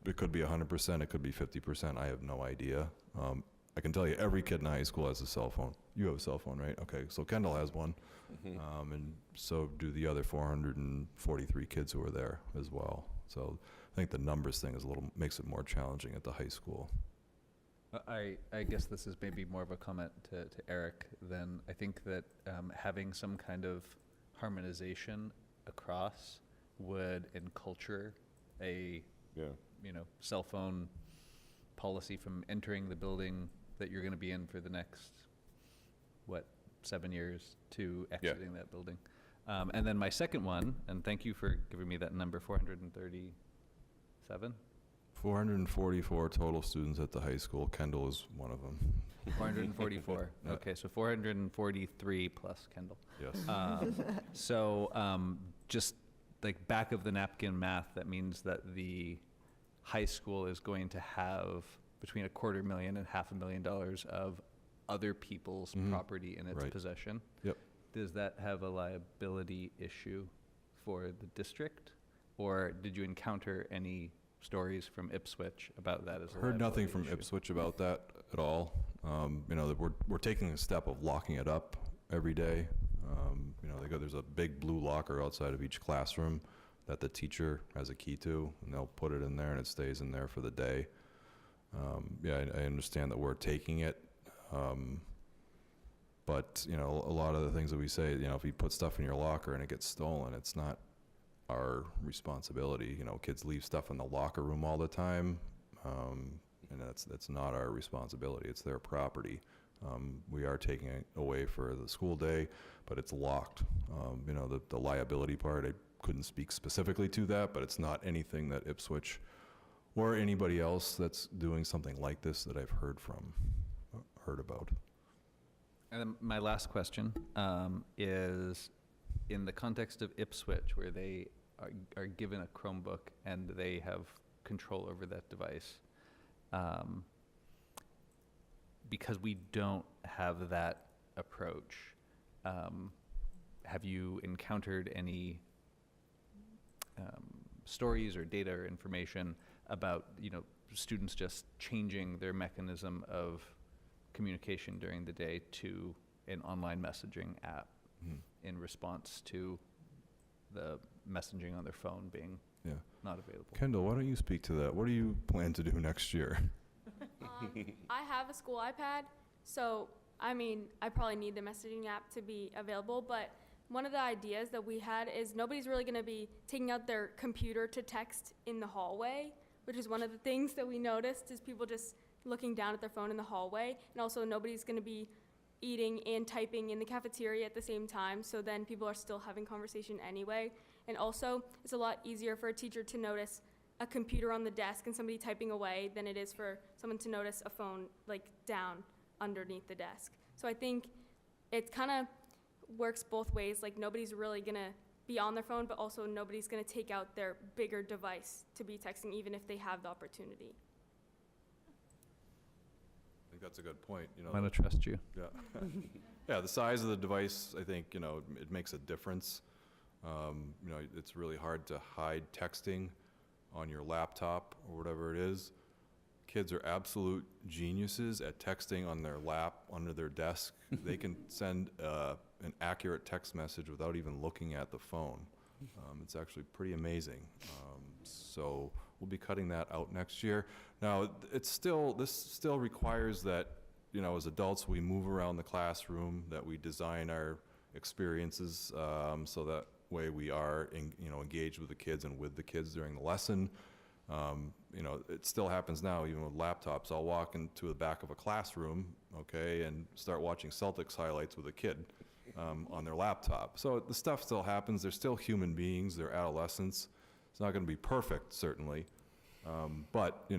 It could be 100%, it could be 50%, I have no idea. I can tell you every kid in high school has a cell phone. You have a cell phone, right? Okay, so Kendall has one. And so do the other 443 kids who are there as well. So I think the numbers thing makes it more challenging at the high school. I guess this is maybe more of a comment to Eric than I think that having some kind of harmonization across would enculture a, Yeah. cell phone policy from entering the building that you're going to be in for the next, 7 years to exiting that building. And then my second one, and thank you for giving me that number, 437? 444 total students at the high school. Kendall is one of them. 444. Yeah. Okay, so 443 plus Kendall. Yes. Just like back of the napkin math, that means that the high school is going to have between $250,000 and $500,000 of other people's Mhm. property in its Right. possession. Yep. Does that have a liability issue for the district? Or did you encounter any stories from Ipswich about that as a Heard nothing liability from issue? Ipswich about that at all. That we're taking a step of locking it up every day. There's a big blue locker outside of each classroom that the teacher has a key to, and they'll put it in there and it stays in there for the day. I understand that we're taking it. But a lot of the things that we say, if you put stuff in your locker and it gets stolen, it's not our responsibility. Kids leave stuff in the locker room all the time, and that's not our responsibility. It's their property. We are taking it away for the school day, but it's locked. The liability part, I couldn't speak specifically to that, but it's not anything that Ipswich or anybody else that's doing something like this that I've heard about. And then my last question is, in the context of Ipswich, where they are given a Chromebook and they have control over that device, because we don't have that approach, have you encountered any stories or data or information about students just changing their mechanism of communication during the day to an online messaging app in response to the messaging on their phone being Yeah. not available? Kendall, why don't you speak to that? What do you plan to do next year? I have a school iPad, so I probably need the messaging app to be available, but one of the ideas that we had is nobody's really going to be taking out their computer to text in the hallway, which is one of the things that we noticed is people just looking down at their phone in the hallway, and also nobody's going to be eating and typing in the cafeteria at the same time, so then people are still having conversation anyway. And also, it's a lot easier for a teacher to notice a computer on the desk and somebody typing away than it is for someone to notice a phone down underneath the desk. So I think it kind of works both ways. Nobody's really gonna be on their phone, but also nobody's gonna take out their bigger device to be texting, even if they have the opportunity. I think that's a good point. I'm going to trust you. Yeah. Yeah, the size of the device, I think, it makes a difference. It's really hard to hide texting on your laptop or whatever it is. Kids are absolute geniuses at texting on their lap, under their desk. They can send an accurate text message without even looking at the phone. It's actually pretty amazing. So we'll be cutting that out next year. Now, this still requires that, as adults, we move around the classroom, that we design our experiences so that way we are engaged with the kids and with the kids during the lesson. It still happens now, even with laptops. I'll walk into the back of a classroom, and start watching Celtics highlights with a kid on their laptop. So the stuff still happens. They're still human beings. They're adolescents. It's not going to be perfect, certainly. But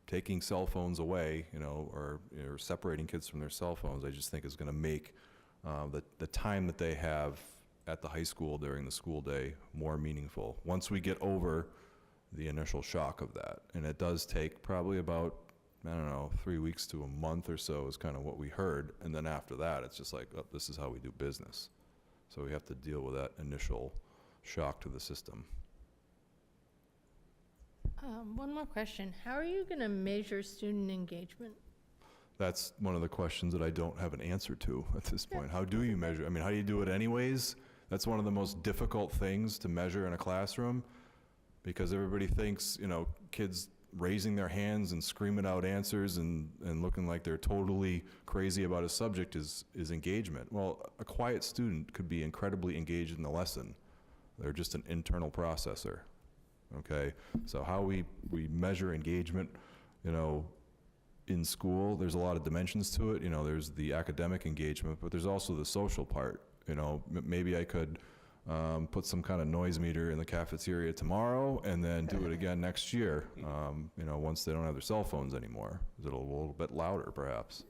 taking cell phones away, or separating kids from their cell phones, I just think is going to make the time that they have at the high school during the school day more meaningful. Once we get over the initial shock of that, and it does take probably about, 3 weeks to a month or so is kind of what we heard, and then after that, it's just oh, this is how we do business. So we have to deal with that initial shock to the system. One more question. How are you going to measure student engagement? That's one of the questions that I don't have an answer to at this point. How do you measure? How do you do it anyways? That's one of the most difficult things to measure in a classroom, because everybody thinks, kids raising their hands and screaming out answers and looking like they're totally crazy about a subject is engagement. Well, a quiet student could be incredibly engaged in the lesson. They're just an internal processor, okay? So how we measure engagement, in school, there's a lot of dimensions to it. There's the academic engagement, but there's also the social part. Maybe I could put some kind of noise meter in the cafeteria tomorrow and then do it again next year, once they don't have their cell phones anymore. Is it a little bit louder, perhaps?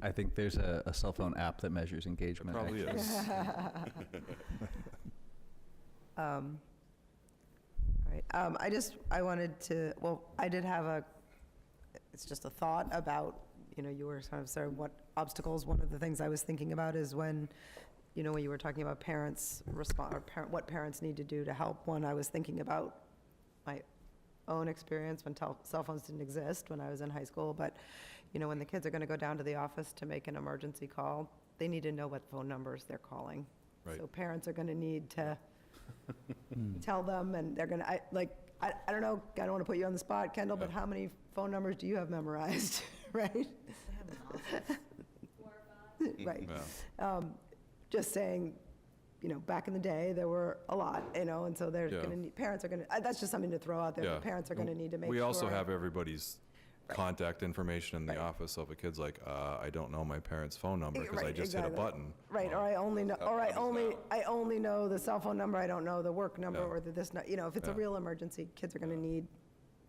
I think there's a cell phone app that measures engagement. Probably actually. is. All right, I wanted to, I did have it's just a thought about, you were sort of saying what obstacles. One of the things I was thinking about is when you were talking about parents respond, or what parents need to do to help. One, I was thinking about my own experience when cell phones didn't exist when I was in high school, but, when the kids are gonna go down to the office to make an emergency call, they need to know what phone numbers they're calling. Right. So parents are gonna need to tell them, and they're gonna, I don't know, I don't wanna put you on the spot, Kendall, but how many phone numbers do you have memorized, right? Right. Yeah. Just saying, back in the day, there were a lot, and so they're Yeah. gonna need, parents are gonna, that's just something to throw out there, Yeah. but parents are gonna need to make sure. We also have everybody's contact information in the Right. office, so if a kid's like, I don't know my parent's phone number because I Right, just hit a exactly. button. Right, or well, I only know, or I only know the cell phone number, I don't know the work number, Yeah. or if it's a Yeah. real emergency, kids are gonna need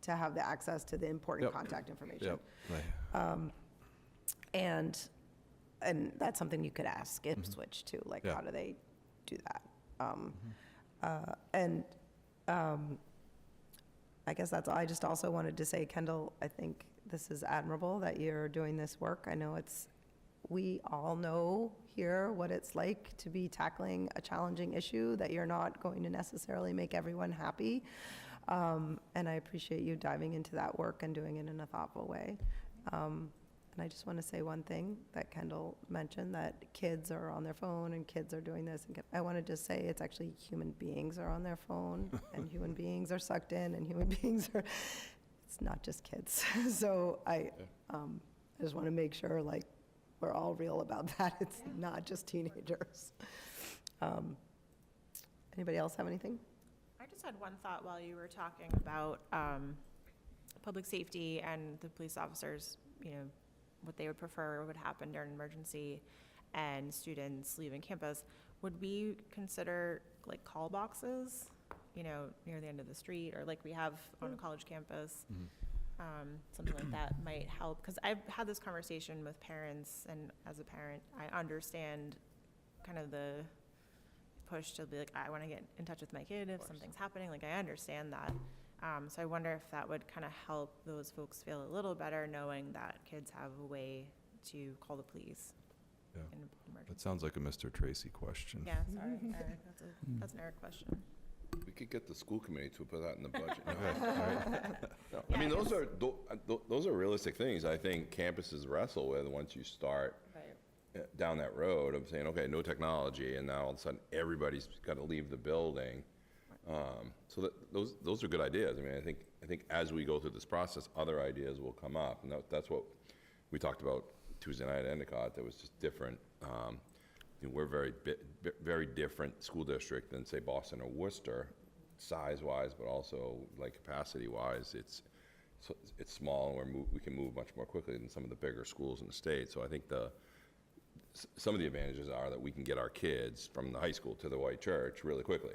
to have the access to the important Yep. contact information. Yep. Right. And that's something you could ask Ipswich too, like, Yeah. how do they do that? I guess that's all. I just also wanted to say, Kendall, I think this is admirable that you're doing this work. I know we all know here what it's like to be tackling a challenging issue, that you're not going to necessarily make everyone happy. And I appreciate you diving into that work and doing it in a thoughtful way. And I just want to say one thing that Kendall mentioned, that kids are on their phone and kids are doing this. And I want to just say it's actually human beings are on their phone and human beings are sucked in and human beings are, it's not just kids. So I just want to make sure, like, we're all real about that. It's not just teenagers. Anybody else have anything? I just had one thought while you were talking about public safety and the police officers, what they would prefer would happen during an emergency and students leaving campus. Would we consider like call boxes, near the end of the street, or like we have on a college campus? Something like that might help, because I've had this conversation with parents, and as a parent, I understand kind of the push to be like, I want to get in touch with my kid if something's happening. Like, I understand that. So I wonder if that would kind of help those folks feel a little better, knowing that kids have a way to call the police Yeah. in an emergency. That sounds like a Mr. Tracy question. Yeah, sorry, Eric, that's an Eric question. We could get the school committee to put that in the budget. No, Yeah, I mean, I those are realistic things I think campuses wrestle with once you start Right. down that road of saying, okay, no technology, and now all of a sudden everybody's got to leave the building. So those are good ideas. I mean, I think as we go through this process, other ideas will come up, and that's what we talked about Tuesday night at Endicott. That was just different. We're very different school district than, say, Boston or Worcester, size-wise, but also like capacity-wise. It's small, and we can move much more quickly than some of the bigger schools in the state. So I think some of the advantages are that we can get our kids from the high school to the White Church really quickly.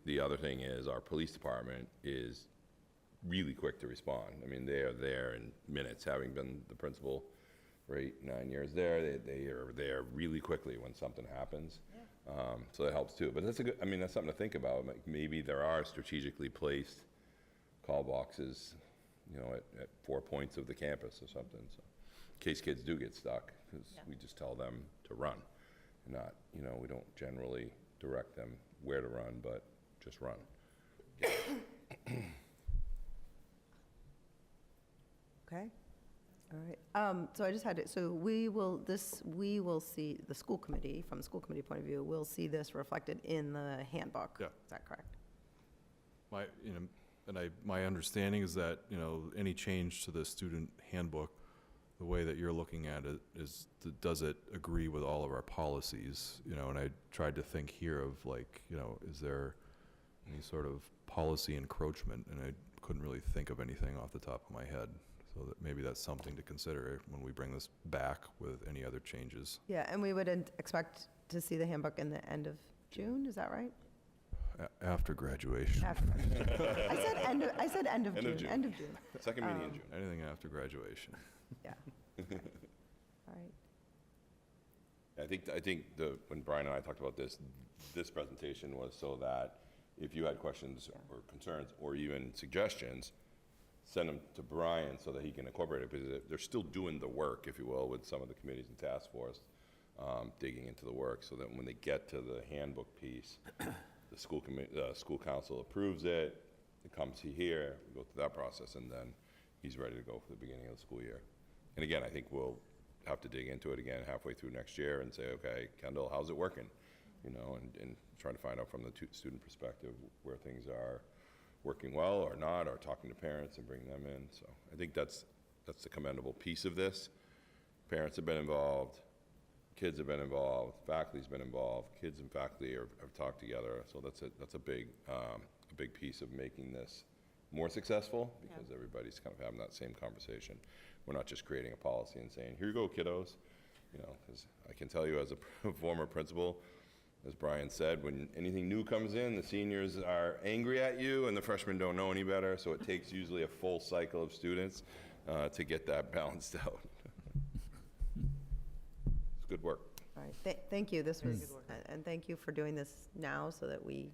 The other thing is our police department is really quick to respond. I mean, they are there in minutes, having been the principal for 8-9 years there. They are there really quickly when something happens. So that helps too. But that's that's something to think about. Like, maybe there are strategically placed call boxes, at 4 points of the campus or something. So in case kids do get stuck, because we just tell them to run, not, we don't generally direct them where to run, but just run. Okay, all right. So I just had so we will see, the school committee, from the school committee point of view, we'll see this reflected in the handbook. Yeah. Is that correct? my understanding is that, you know, any change to the student handbook, the way that you're looking at it is, does it agree with all of our policies? You know, and I tried to think here of like, you know, is there any sort of policy encroachment? And I couldn't really think of anything off the top of my head. So that maybe that's something to consider when we bring this back with any other changes. Yeah, and we would expect to see the handbook in the end of June, is that right? After graduation. After- I said end of June, End of June. end of June, Second meeting in June. Anything after graduation. yeah. All right. I think when Brian and I talked about this presentation was so that if you had questions or concerns or even suggestions, send them to Brian so that he can incorporate it, because they're still doing the work, if you will, with some of the committees and task force, digging into the work, so that when they get to the handbook piece, the school council approves it, it comes here, we go through that process, and then he's ready to go for the beginning of the school year. And again, I think we'll have to dig into it again halfway through next year and say, okay, Kendall, how's it working? You know, and try to find out from the student perspective where things are working well or not, or talking to parents and bringing them in. So I think that's the commendable piece of this. Parents have been involved, kids have been involved, faculty's been involved, kids and faculty have talked together. So that's a big piece of making this more successful, because everybody's kind of having that same conversation. We're not just creating a policy and saying, here you go, kiddos. You know, because I can tell you as a former principal, as Brian said, when anything new comes in, the seniors are angry at you and the freshmen don't know any better, so it takes usually a full cycle of students to get that balanced out. It's good work. All right, thank you, this was, and thank you for doing this now so that we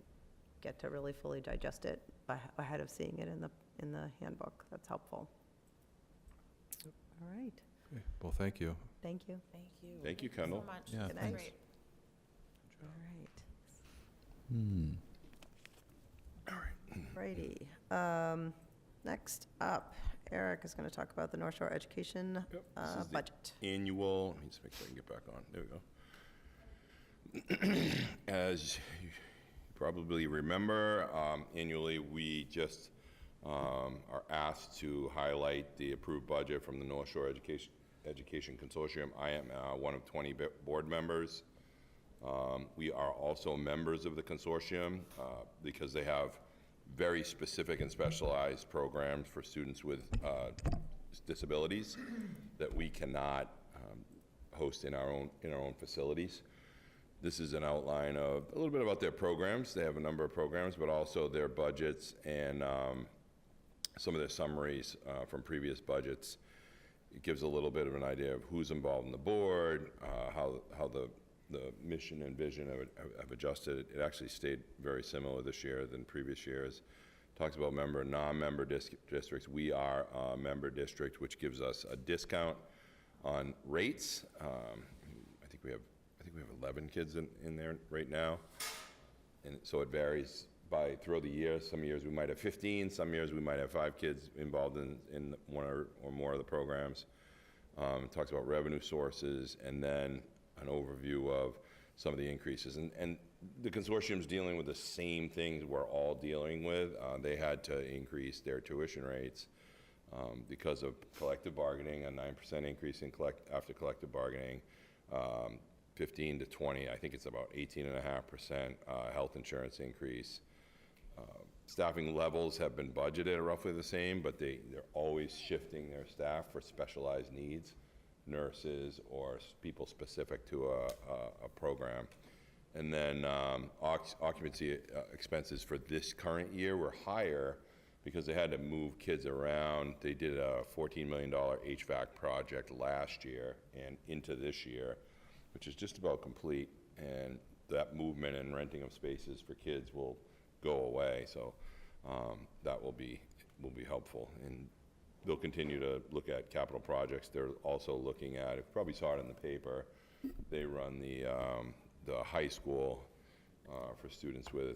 get to really fully digest it ahead of seeing it in the handbook. That's helpful. All right, Okay, well, thank you. thank you. Thank you. Thank you, So Kendall. much. Yeah, That's thanks. great. All right. Righty. Next up, Eric is going to talk about the North Shore Education This is the budget. Annual, let me just make sure I can get back on. There we go. As you probably remember, annually, we just are asked to highlight the approved budget from the North Shore Education Consortium. I am one of 20 board members. We are also members of the consortium because they have very specific and specialized programs for students with disabilities that we cannot host in our own facilities. This is an outline of a little bit about their programs. They have a number of programs, but also their budgets and some of their summaries from previous budgets. It gives a little bit of an idea of who's involved in the board, how the mission and vision have adjusted. It actually stayed very similar this year than previous years. Talks about member and non-member districts. We are a member district, which gives us a discount on rates. I think we have 11 kids in there right now, and so it varies throughout the year. Some years we might have 15. Some years we might have 5 kids involved in one or more of the programs. It talks about revenue sources, and then an overview of some of the increases. And the consortium's dealing with the same things we're all dealing with. They had to increase their tuition rates because of collective bargaining, a 9% increase after collective bargaining, 15 to 20, I think it's about 18.5% health insurance increase. Staffing levels have been budgeted roughly the same, but they're always shifting their staff for specialized needs, nurses or people specific to a program. And then occupancy expenses for this current year were higher because they had to move kids around. They did a $14 million HVAC project last year and into this year, which is just about complete. And that movement and renting of spaces for kids will go away. So that will be helpful. And they'll continue to look at capital projects. They're also looking at, you probably saw it in the paper, they run the high school for students with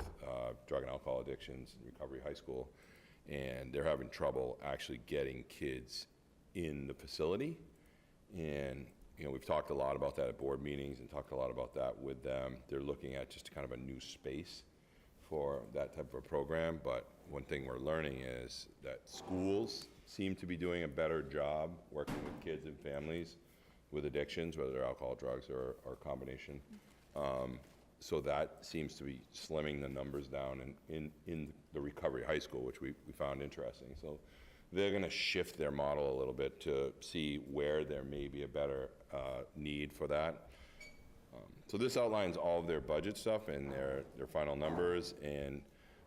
drug and alcohol addictions, Recovery High School, and they're having trouble actually getting kids in the facility. And you know, we've talked a lot about that at board meetings and talked a lot about that with them. They're looking at just kind of a new space for that type of a program, but one thing we're learning is that schools seem to be doing a better job working with kids and families with addictions, whether they're alcohol, drugs, or a combination. So that seems to be slimming the numbers down in the recovery high school, which we found interesting. So they're going to shift their model a little bit to see where there may be a better need for that. So this outlines all of their budget stuff and their final numbers. And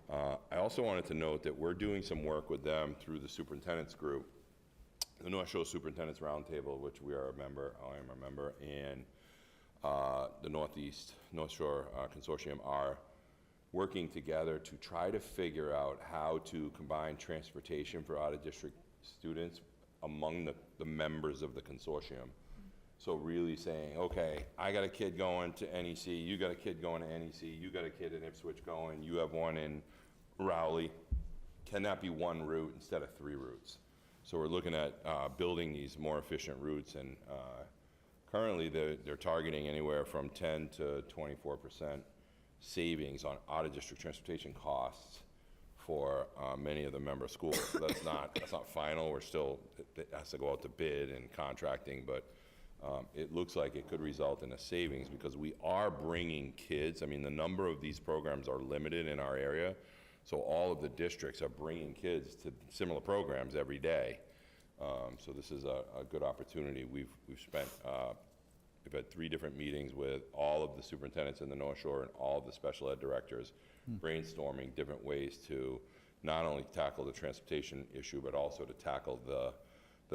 I also wanted to note that we're doing some work with them through the superintendent's group, the North Shore Superintendent's Roundtable, which we are a member, I am a member, and the North Shore Consortium are working together to try to figure out how to combine transportation for out-of-district students among the members of the consortium. So really saying, okay, I got a kid going to NEC, you got a kid going to NEC, you got a kid in Ipswich going, you have one in Rowley. Can that be one route instead of 3 routes? So we're looking at building these more efficient routes, and currently they're targeting anywhere from 10 to 24% savings on out-of-district transportation costs for many of the member schools. So that's not final. We're still, it has to go out to bid and contracting, but it looks like it could result in a savings because we are bringing kids. I mean, the number of these programs are limited in our area, so all of the districts are bringing kids to similar programs every day. So this is a good opportunity. We've had 3 different meetings with all of the superintendents in the North Shore and all of the special ed directors, brainstorming different ways to not only tackle the transportation issue, but also to tackle the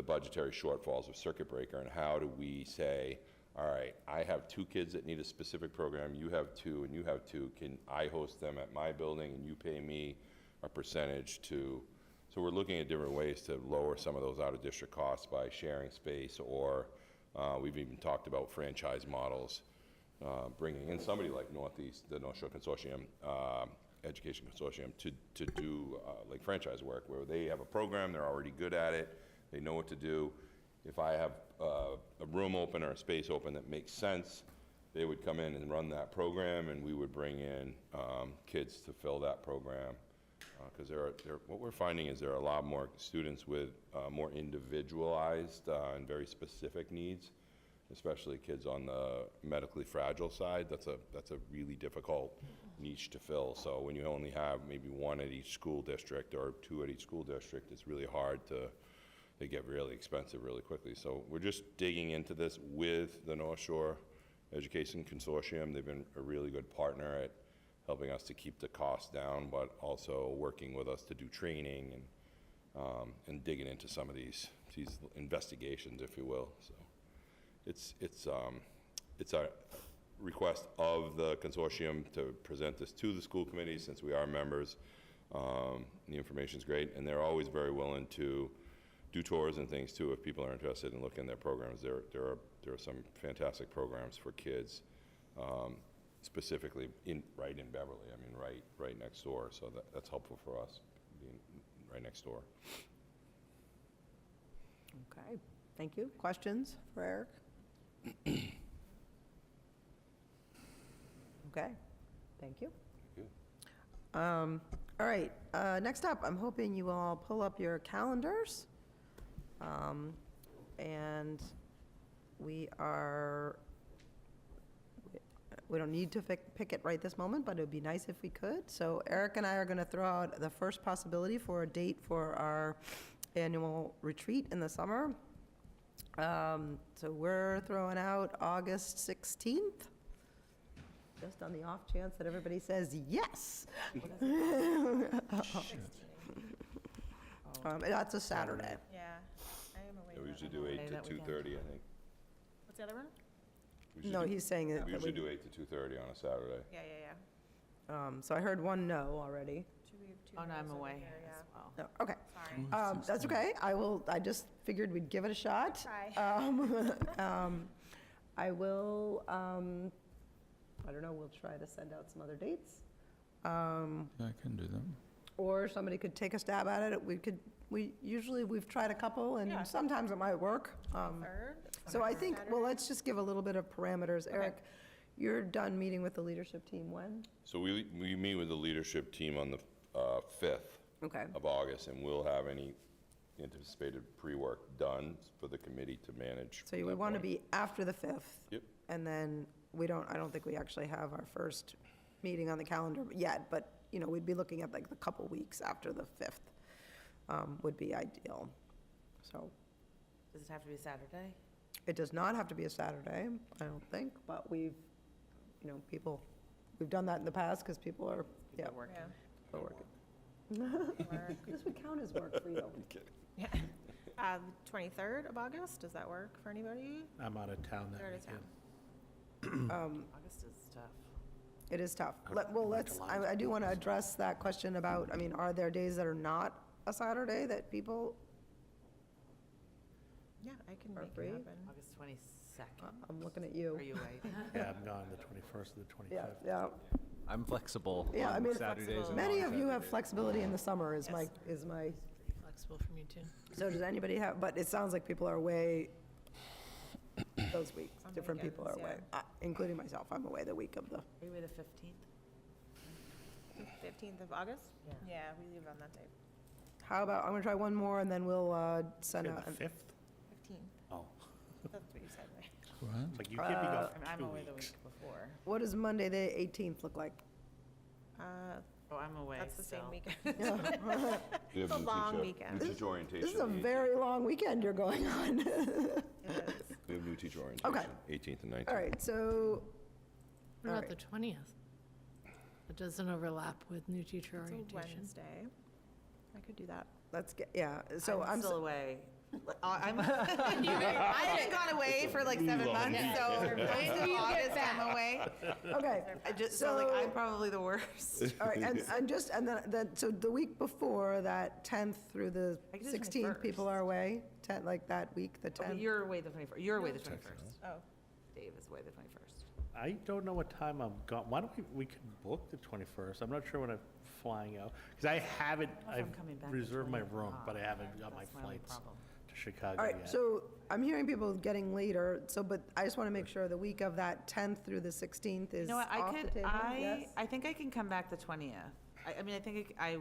budgetary shortfalls of circuit breaker, and how do we say, all right, I have 2 kids that need a specific program, you have 2, and you have 2, can I host them at my building and you pay me a percentage to, so we're looking at different ways to lower some of those out-of-district costs by sharing space, or we've even talked about franchise models, bringing in somebody like the North Shore Consortium, Education Consortium, to do like franchise work, where they have a program, they're already good at it, they know what to do. If I have a room open or a space open that makes sense, they would come in and run that program, and we would bring in kids to fill that program. Because what we're finding is there are a lot more students with more individualized and very specific needs, especially kids on the medically fragile side. That's a really difficult niche to fill. So when you only have maybe 1 at each school district or 2 at each school district, it's really hard they get really expensive really quickly. So we're just digging into this with the North Shore Education Consortium. They've been a really good partner at helping us to keep the costs down, but also working with us to do training and digging into some of these investigations, if you will. So it's a request of the consortium to present this to the school committee, since we are members. The information's great, and they're always very willing to do tours and things too if people are interested in looking at their programs. There are some fantastic programs for kids, specifically right in Beverly. I mean, right next door. So that's helpful for us, being right next door. Okay, thank you. Questions for Eric? Okay, thank you. Thank All right, next up, I'm hoping you all pull up your calendars. And we don't need to pick it right this moment, but it would be nice if we could. So Eric and I are going to throw out the first possibility for a date for our annual retreat in the summer. So we're throwing out August 16th, just on the off chance that everybody says yes. That's a Saturday. Yeah, I am away. Yeah, we that usually one. do 8 Okay, that to weekend. 2:30, I think. What's the other one? We usually No, do- he's saying that. We usually do 8 to 2:30 on a Saturday. Yeah. So I heard one no already. Oh, no, I'm away Yeah. as well. No, okay. Sorry. That's okay. I just figured we'd give it a shot. Try. I will, I don't know, we'll try to send out some other dates. I can do them. Or somebody could take a stab at it. We've tried a couple, Yeah. and sometimes it might work. Third? So I think, well, let's just give a little bit of parameters. Eric, You're done meeting with the leadership team when? So we meet with the leadership team on the 5th Okay. of August, and we'll have any anticipated pre-work done for the committee to manage. So you from would that want to point. be after the 5th? Yep. And then I don't think we actually have our first meeting on the calendar yet, but, we'd be looking at like the couple weeks after the 5th would be ideal. So Does it have to be Saturday? it does not have to be a Saturday, I don't think, but we've done that in the past because people are, yeah, Working. they're working. This would count as work for you. Yeah. 23rd of August, does that work for anybody? I'm out of town that You're out of weekend. August is tough. It is tough. My July I do want to address that question about, are there days that are not a Saturday that people, Yeah, I can Are make free? it happen. August 22nd. I'm looking at you. Are you away? Yeah, I'm gone the 21st and the 25th. Yeah, yeah. I'm flexible Yeah, I on mean, Saturdays and Many of you have non-Saturdays. flexibility in the summer is my, Yes. Flexible for me, too. so does anybody have, but it sounds like people are away those weeks. On Different people are weekends, away, including myself. I'm away the week of the, Are you away the 15th? 15th of August? Yeah. Yeah, we leave on that day. how about, I'm going to try one more and then we'll send Say out. the 5th? 15th, Oh, that's what you said, right? What? it's like you can't be gone I'm for 2 away the weeks. week before. What does Monday, the 18th look like? Oh, I'm away That's the same still. weekend. We have It's a new long teacher- weekend. New teacher orientation. This is a the 18th. very long weekend you're going on. It is. We have new teacher orientation, 18th and 19th. All right, so, What All about the 20th? It doesn't overlap with new teacher It's a orientation. Wednesday. I could do that. let's get, yeah, so I'm I'm, still away. I'm, I haven't gone away for like 7 months, so most of August I'm away. okay. I just, so like, So- I'm probably the worst. All right, and then, so the week before, that 10th through the I could do the 16th, people 21st. are away, like that week, the Okay, 10th? you're away the 21st. You're away the 21st. Oh. Dave is away the 21st. I don't know what time I'm gone. Why don't we could book the 21st? I'm not sure when I'm flying out. Because I haven't, I don't know if I've I'm coming back the reserved my 20th or room, not. but I haven't got my That's only flights problem. to Chicago All right, yet. so I'm hearing people getting later, but I just want to make sure the week of that 10th through the 16th You is know what, off the table, yes? I think I can come back the 20th. I mean, I think I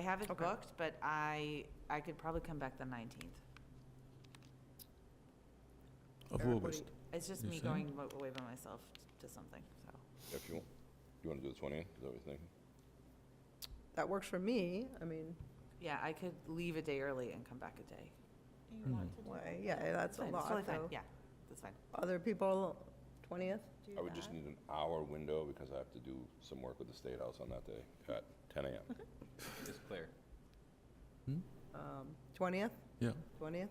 have it Okay. booked, but I could probably come back the 19th. Of Eric, what do August. It's just You me saying? going away by myself to something, so. If you want to do the 20th, is that what you're thinking? That works for me, I mean, Yeah, I could leave a day early and come back a day. Do you want to do why, yeah, that's a Fine, it's lot, totally fine. though. Yeah, that's fine. Other people, 20th? do I would just that? need an hour window because I have to do some work with the State House on that day at 10 a.m. It's clear. 20th? Yeah. 20th?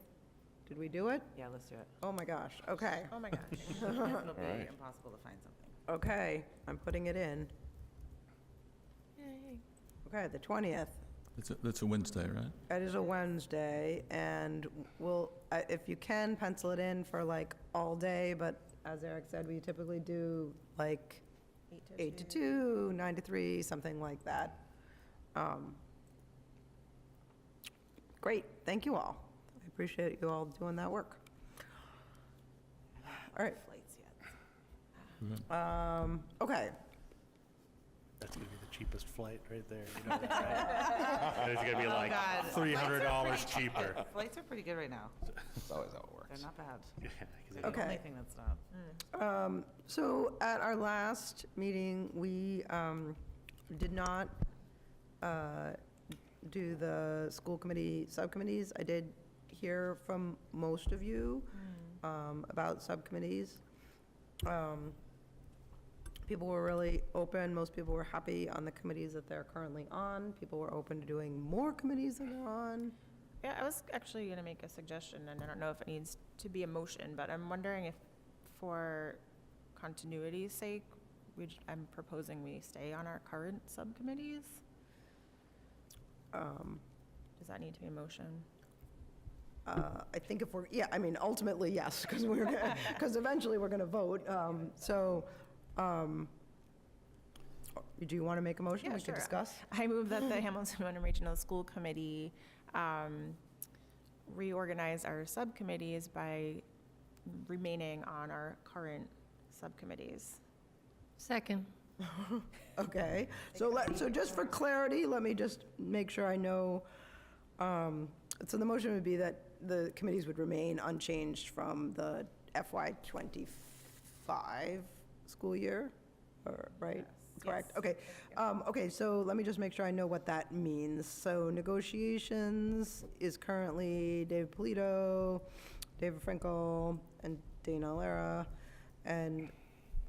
Did we do it? Yeah, let's do it. Oh my gosh, okay, Oh my gosh. It'll be right. impossible to find something. okay, I'm putting it in. Yay. Okay, the 20th. That's a Wednesday, right? That is a Wednesday, and we'll, if you can, pencil it in for like all day, but as Eric said, we typically do like 8 to 2, 9 to 3, something like that. Great, thank you all. I appreciate you all doing that work. All right, Flights yet. okay, That's gonna be the cheapest flight right there. You know that, right? It's gonna be like God. $300 cheaper. Flights are pretty good right now. That's always how it works. They're not bad. Yeah, 'cause They're it- the Okay. only thing that's not. so at our last meeting, we did not do the school committee subcommittees. I did hear from most of you about subcommittees. People were really open. Most people were happy on the committees that they're currently on. People were open to doing more committees than they're on. Yeah, I was actually going to make a suggestion, and I don't know if it needs to be a motion, but I'm wondering if, for continuity's sake, I'm proposing we stay on our current subcommittees. Does that need to be a motion? I think if we're, yeah, I mean, ultimately, yes, because because eventually we're going to vote. Do you want to make a motion? Yeah, We can sure. discuss? I move that the Hamilton Wenham Regional School Committee reorganize our subcommittees by remaining on our current subcommittees. Second. Okay, so just for clarity, let me just make sure I know. So the motion would be that the committees would remain unchanged from the FY '25 school year, right? Correct, okay. Okay, so let me just make sure I know what that means. So negotiations is currently David Polito, David Frankel, and Dana Lara, and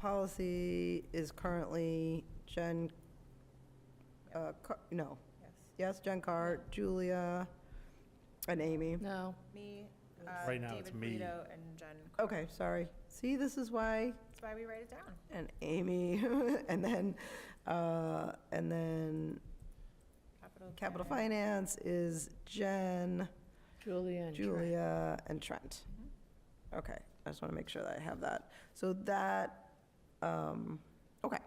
policy is currently Jen, no. Yes, Jen Carr, Julia, and Amy. No. Me, Right now, it's David me. Polito, and Jen. Okay, sorry. See, this is why, That's why we write it down. and Amy, and then capital finance is Jen, Julia and Trent. Julia, and Trent. Okay, I just want to make sure that I have that. So that, okay.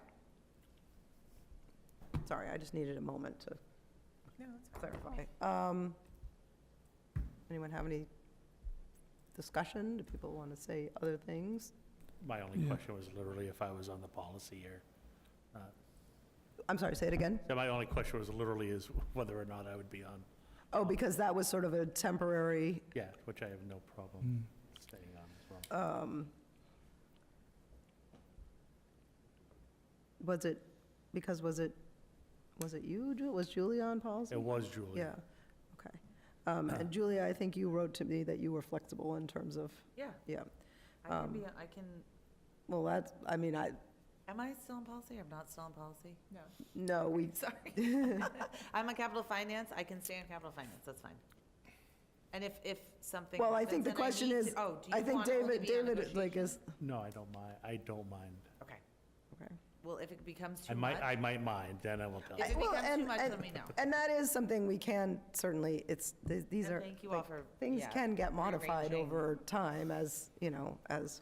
Sorry, I just needed a moment to No, that's fine. clarify. Anyone have any discussion? Do people want to say other things? My only Yeah. question was literally if I was on the policy or not. I'm sorry, say it again? So my only question was literally is whether or not I would be on, Oh, because that was sort of a temporary, yeah, which I have no problem staying on as well. was it, because was it you, was Julia on policy? It was Julia. Yeah, okay. And Julia, I think you wrote to me that you were flexible in terms of, Yeah, yeah. I can be, I can, Well, that's, I mean, am I still in policy? I'm not still in policy? No. no, we, Sorry. I'm on capital finance. I can stay on capital finance. That's fine. And if something well, I happens think the and question need is, to- oh, do I you think want to only David, be on David, like, is, No, I don't mind. I don't mind. Okay. okay. Well, if it becomes I too much. might mind, then I will tell you. If it Well, becomes too and- much, and- let me know. And that is something we can, certainly, it's, these And are. thank you all like, for, Things yeah, can get modified rearranging. over time as, as,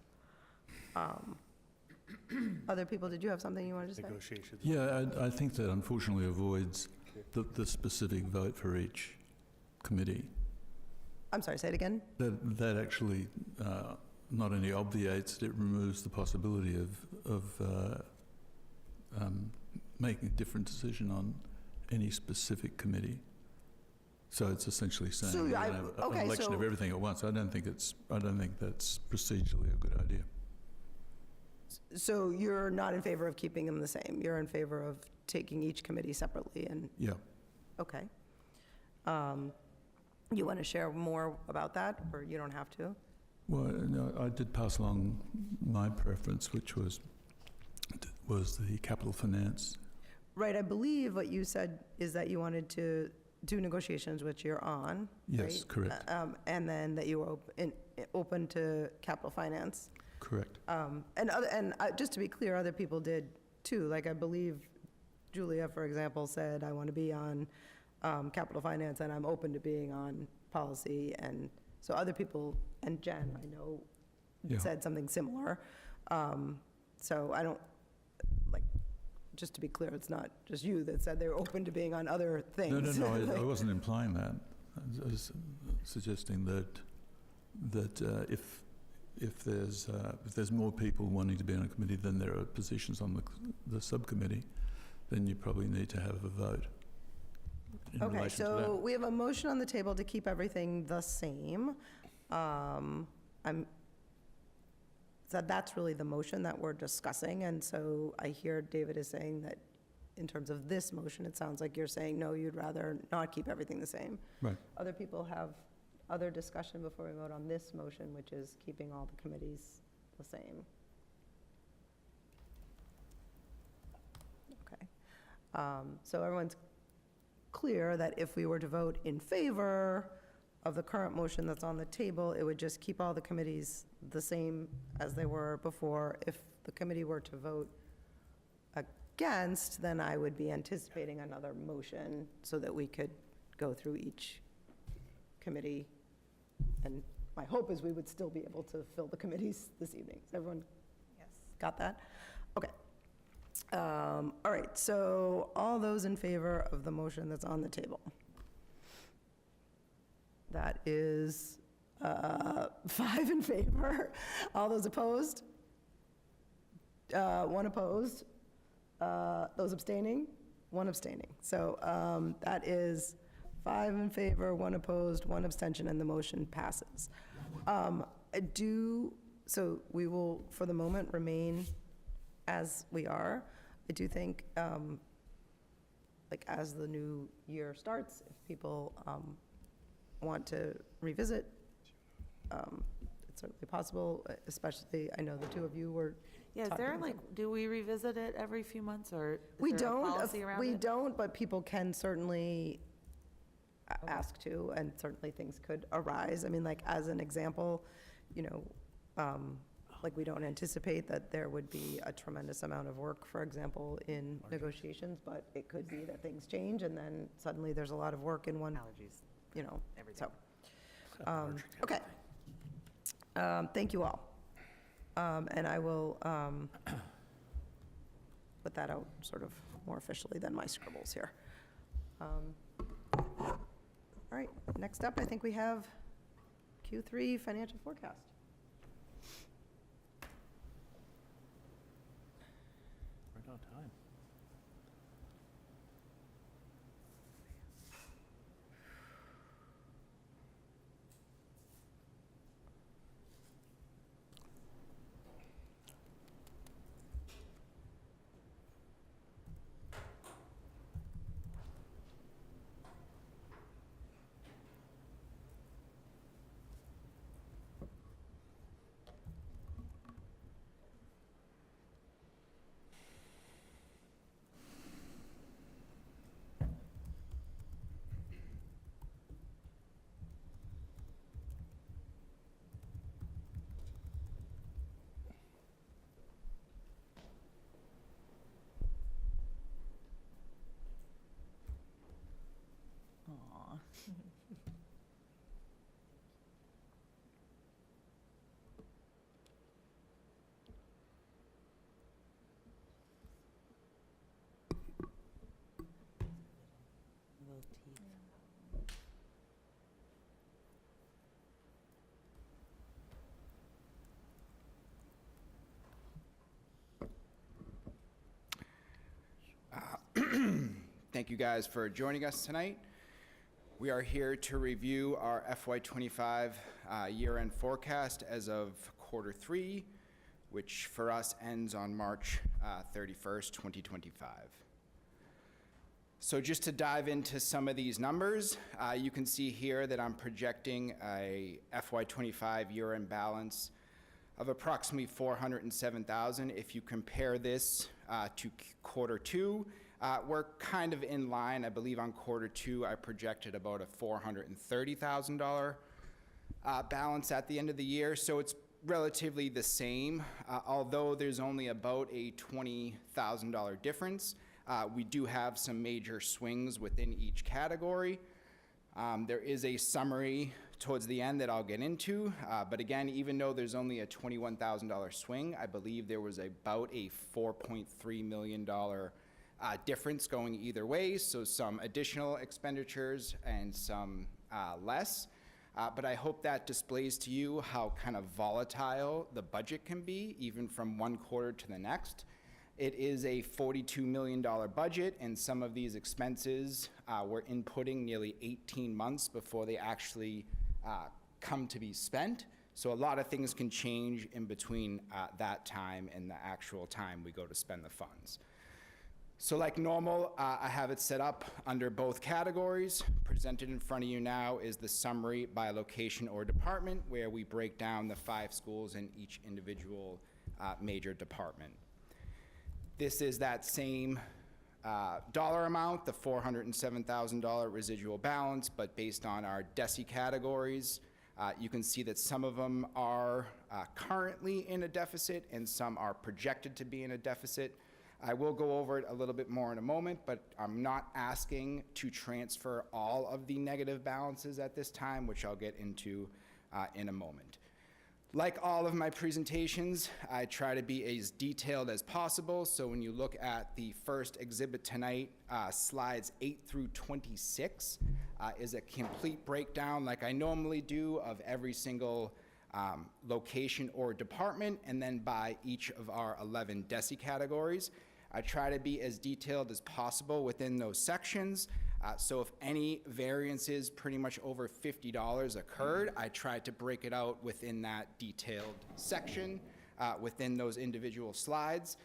other people, did you have something you wanted to say? Negotiations. Yeah, I think that unfortunately avoids the specific vote for each committee. I'm sorry, say it again? That actually not only obviates, it removes the possibility of making a different decision on any specific committee. So it's essentially saying So, we're I- going to have okay, an election of so- everything at once. I don't think that's procedurally a good idea. So you're not in favor of keeping them the same? You're in favor of taking each committee separately and, Yeah. okay. You want to share more about that, or you don't have to? Well, no, I did pass along my preference, which was the capital finance. Right, I believe what you said is that you wanted to do negotiations, which you're on, Yes, right? correct. And then that you were open to capital finance. Correct. And just to be clear, other people did too. Like, I believe Julia, for example, said, I want to be on capital finance, and I'm open to being on policy. And so other people, and Jen, I know, Yeah. said something similar. So I don't, like, just to be clear, it's not just you that said they were open to being on other things. No, I wasn't implying that. I was suggesting that if there's more people wanting to be on a committee than there are positions on the subcommittee, then you probably need to have a vote in Okay, relation to that. so we have a motion on the table to keep everything the same. So that's really the motion that we're discussing, and so I hear David is saying that in terms of this motion, it sounds like you're saying, no, you'd rather not keep everything the same. Right. Other people have other discussion before we vote on this motion, which is keeping all the committees the same. Okay. So everyone's clear that if we were to vote in favor of the current motion that's on the table, it would just keep all the committees the same as they were before. If the committee were to vote against, then I would be anticipating another motion so that we could go through each committee. And my hope is we would still be able to fill the committees this evening. Is everyone Yes. got that? Okay. All right, so all those in favor of the motion that's on the table? That is 5 in favor. All those opposed? One opposed. Those abstaining? One abstaining. So that is 5 in favor, 1 opposed, 1 abstention, and the motion passes. So we will, for the moment, remain as we are. I do think, like, as the new year starts, if people want to revisit, it's certainly possible, especially, I know the two of you were Yeah, is talking there about- like, do we revisit it every few months, or We is there a don't, policy around we it? don't, but people can certainly ask to, and certainly things could arise. I mean, like, as an example, you know, like, we don't anticipate that there would be a tremendous amount of work, for example, in negotiations, but it could be that things change, and then suddenly there's a lot of work in one, Allergies, you know, everything. so. Okay. Thank you all. And I will put that out sort of more officially than my scribbles here. All right, next up, I think we have Q3 financial forecast. Right on time. Aw. Little teeth. Thank you guys for joining us tonight. We are here to review our FY25 year-end forecast as of Q3, which for us ends on March 31st, 2025. So just to dive into some of these numbers, you can see here that I'm projecting a FY25 year-end balance of approximately $407,000. If you compare this to Q2, we're kind of in line. I believe on Q2, I projected about a $430,000 balance at the end of the year. So it's relatively the same, although there's only about a $20,000 difference. We do have some major swings within each category. There is a summary towards the end that I'll get into, but again, even though there's only a $21,000 swing, I believe there was about a $4.3 million difference going either way, so some additional expenditures and some less. But I hope that displays to you how kind of volatile the budget can be, even from one quarter to the next. It is a $42 million budget, and some of these expenses we're inputting nearly 18 months before they actually come to be spent. So a lot of things can change in between that time and the actual time we go to spend the funds. So like normal, I have it set up under both categories. Presented in front of you now is the summary by location or department, where we break down the 5 schools in each individual major department. This is that same dollar amount, the $407,000 residual balance, but based on our DESI categories. You can see that some of them are currently in a deficit and some are projected to be in a deficit. I will go over it a little bit more in a moment, but I'm not asking to transfer all of the negative balances at this time, which I'll get into in a moment. Like all of my presentations, I try to be as detailed as possible. So when you look at the first exhibit tonight, slides 8 through 26 is a complete breakdown, like I normally do, of every single location or department, and then by each of our 11 DESI categories. I try to be as detailed as possible within those sections. So if any variances pretty much over $50 occurred, I tried to break it out within that detailed section, within those individual slides.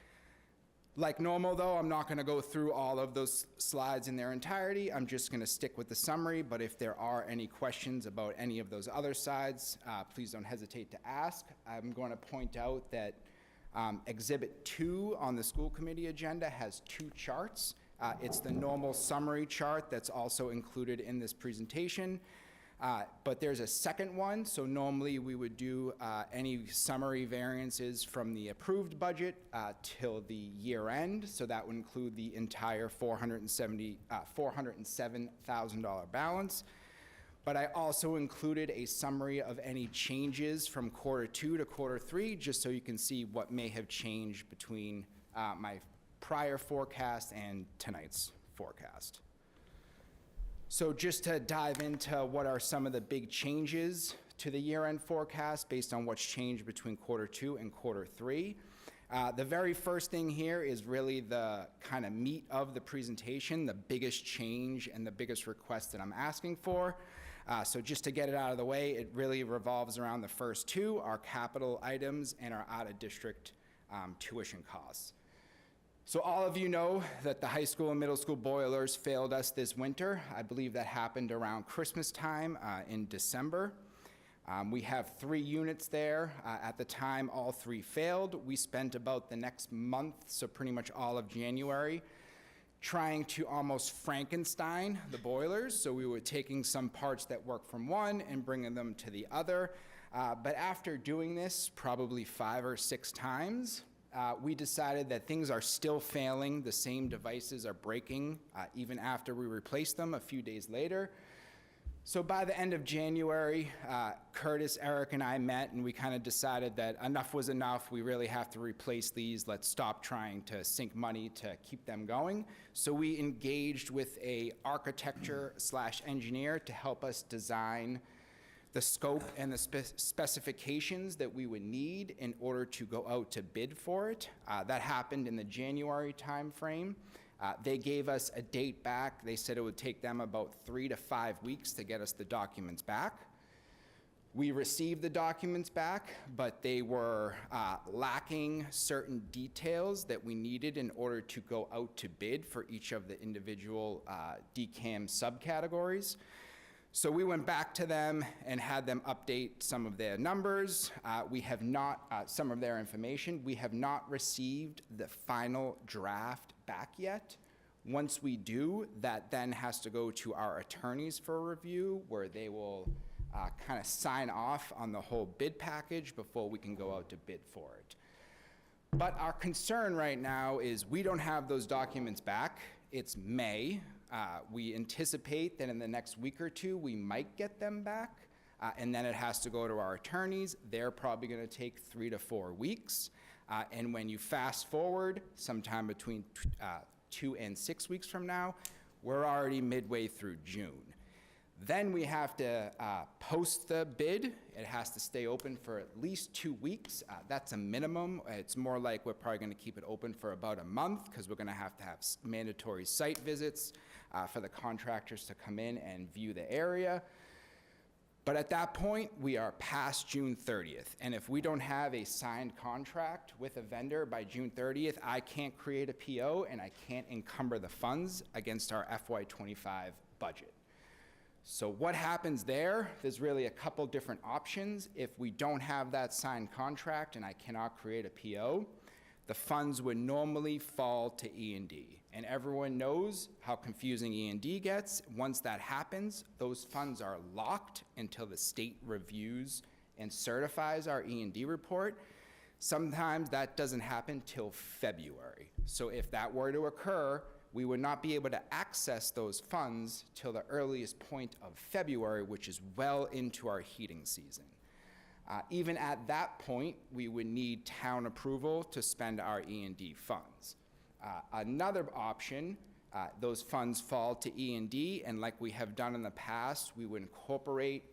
Like normal, though, I'm not going to go through all of those slides in their entirety. I'm just going to stick with the summary, but if there are any questions about any of those other sides, please don't hesitate to ask. I'm going to point out that Exhibit 2 on the school committee agenda has 2 charts. It's the normal summary chart that's also included in this presentation. But there's a second one, so normally we would do any summary variances from the approved budget till the year end, so that would include the entire $407,000 balance. But I also included a summary of any changes from quarter 2 to quarter 3, just so you can see what may have changed between my prior forecast and tonight's forecast. So just to dive into what are some of the big changes to the year-end forecast based on what's changed between quarter 2 and quarter 3. The very first thing here is really the kind of meat of the presentation, the biggest change and the biggest request that I'm asking for. So just to get it out of the way, it really revolves around the first 2, our capital items and our out-of-district tuition costs. So all of you know that the high school and middle school boilers failed us this winter. I believe that happened around Christmas time in December. We have 3 units there. At the time, all 3 failed. We spent about the next month, so pretty much all of January, trying to almost Frankenstein the boilers. So we were taking some parts that work from one and bringing them to the other. But after doing this probably 5 or 6 times, we decided that things are still failing. The same devices are breaking even after we replace them a few days later. So by the end of January, Curtis, Eric, and I met, and we kind of decided that enough was enough. We really have to replace these. Let's stop trying to sink money to keep them going. So we engaged with a architecture/engineer to help us design the scope and the specifications that we would need in order to go out to bid for it. That happened in the January timeframe. They gave us a date back. They said it would take them about 3 to 5 weeks to get us the documents back. We received the documents back, but they were lacking certain details that we needed in order to go out to bid for each of the individual DCAM subcategories. So we went back to them and had them update some of their numbers. We have not, some of their information. We have not received the final draft back yet. Once we do, that then has to go to our attorneys for review, where they will kind of sign off on the whole bid package before we can go out to bid for it. But our concern right now is we don't have those documents back. It's May. We anticipate that in the next week or 2, we might get them back, and then it has to go to our attorneys. They're probably going to take 3 to 4 weeks. And when you fast forward, sometime between 2 and 6 weeks from now, we're already midway through June. Then we have to post the bid. It has to stay open for at least 2 weeks. That's a minimum. It's more like we're probably going to keep it open for about a month, because we're going to have mandatory site visits for the contractors to come in and view the area. But at that point, we are past June 30th. And if we don't have a signed contract with a vendor by June 30th, I can't create a PO and I can't encumber the funds against our FY25 budget. So what happens there? There's really a couple different options. If we don't have that signed contract and I cannot create a PO, the funds would normally fall to E&D. And everyone knows how confusing E&D gets. Once that happens, those funds are locked until the state reviews and certifies our E&D report. Sometimes that doesn't happen till February. So if that were to occur, we would not be able to access those funds till the earliest point of February, which is well into our heating season. Even at that point, we would need town approval to spend our E&D funds. Another option, those funds fall to E&D, and like we have done in the past, we would incorporate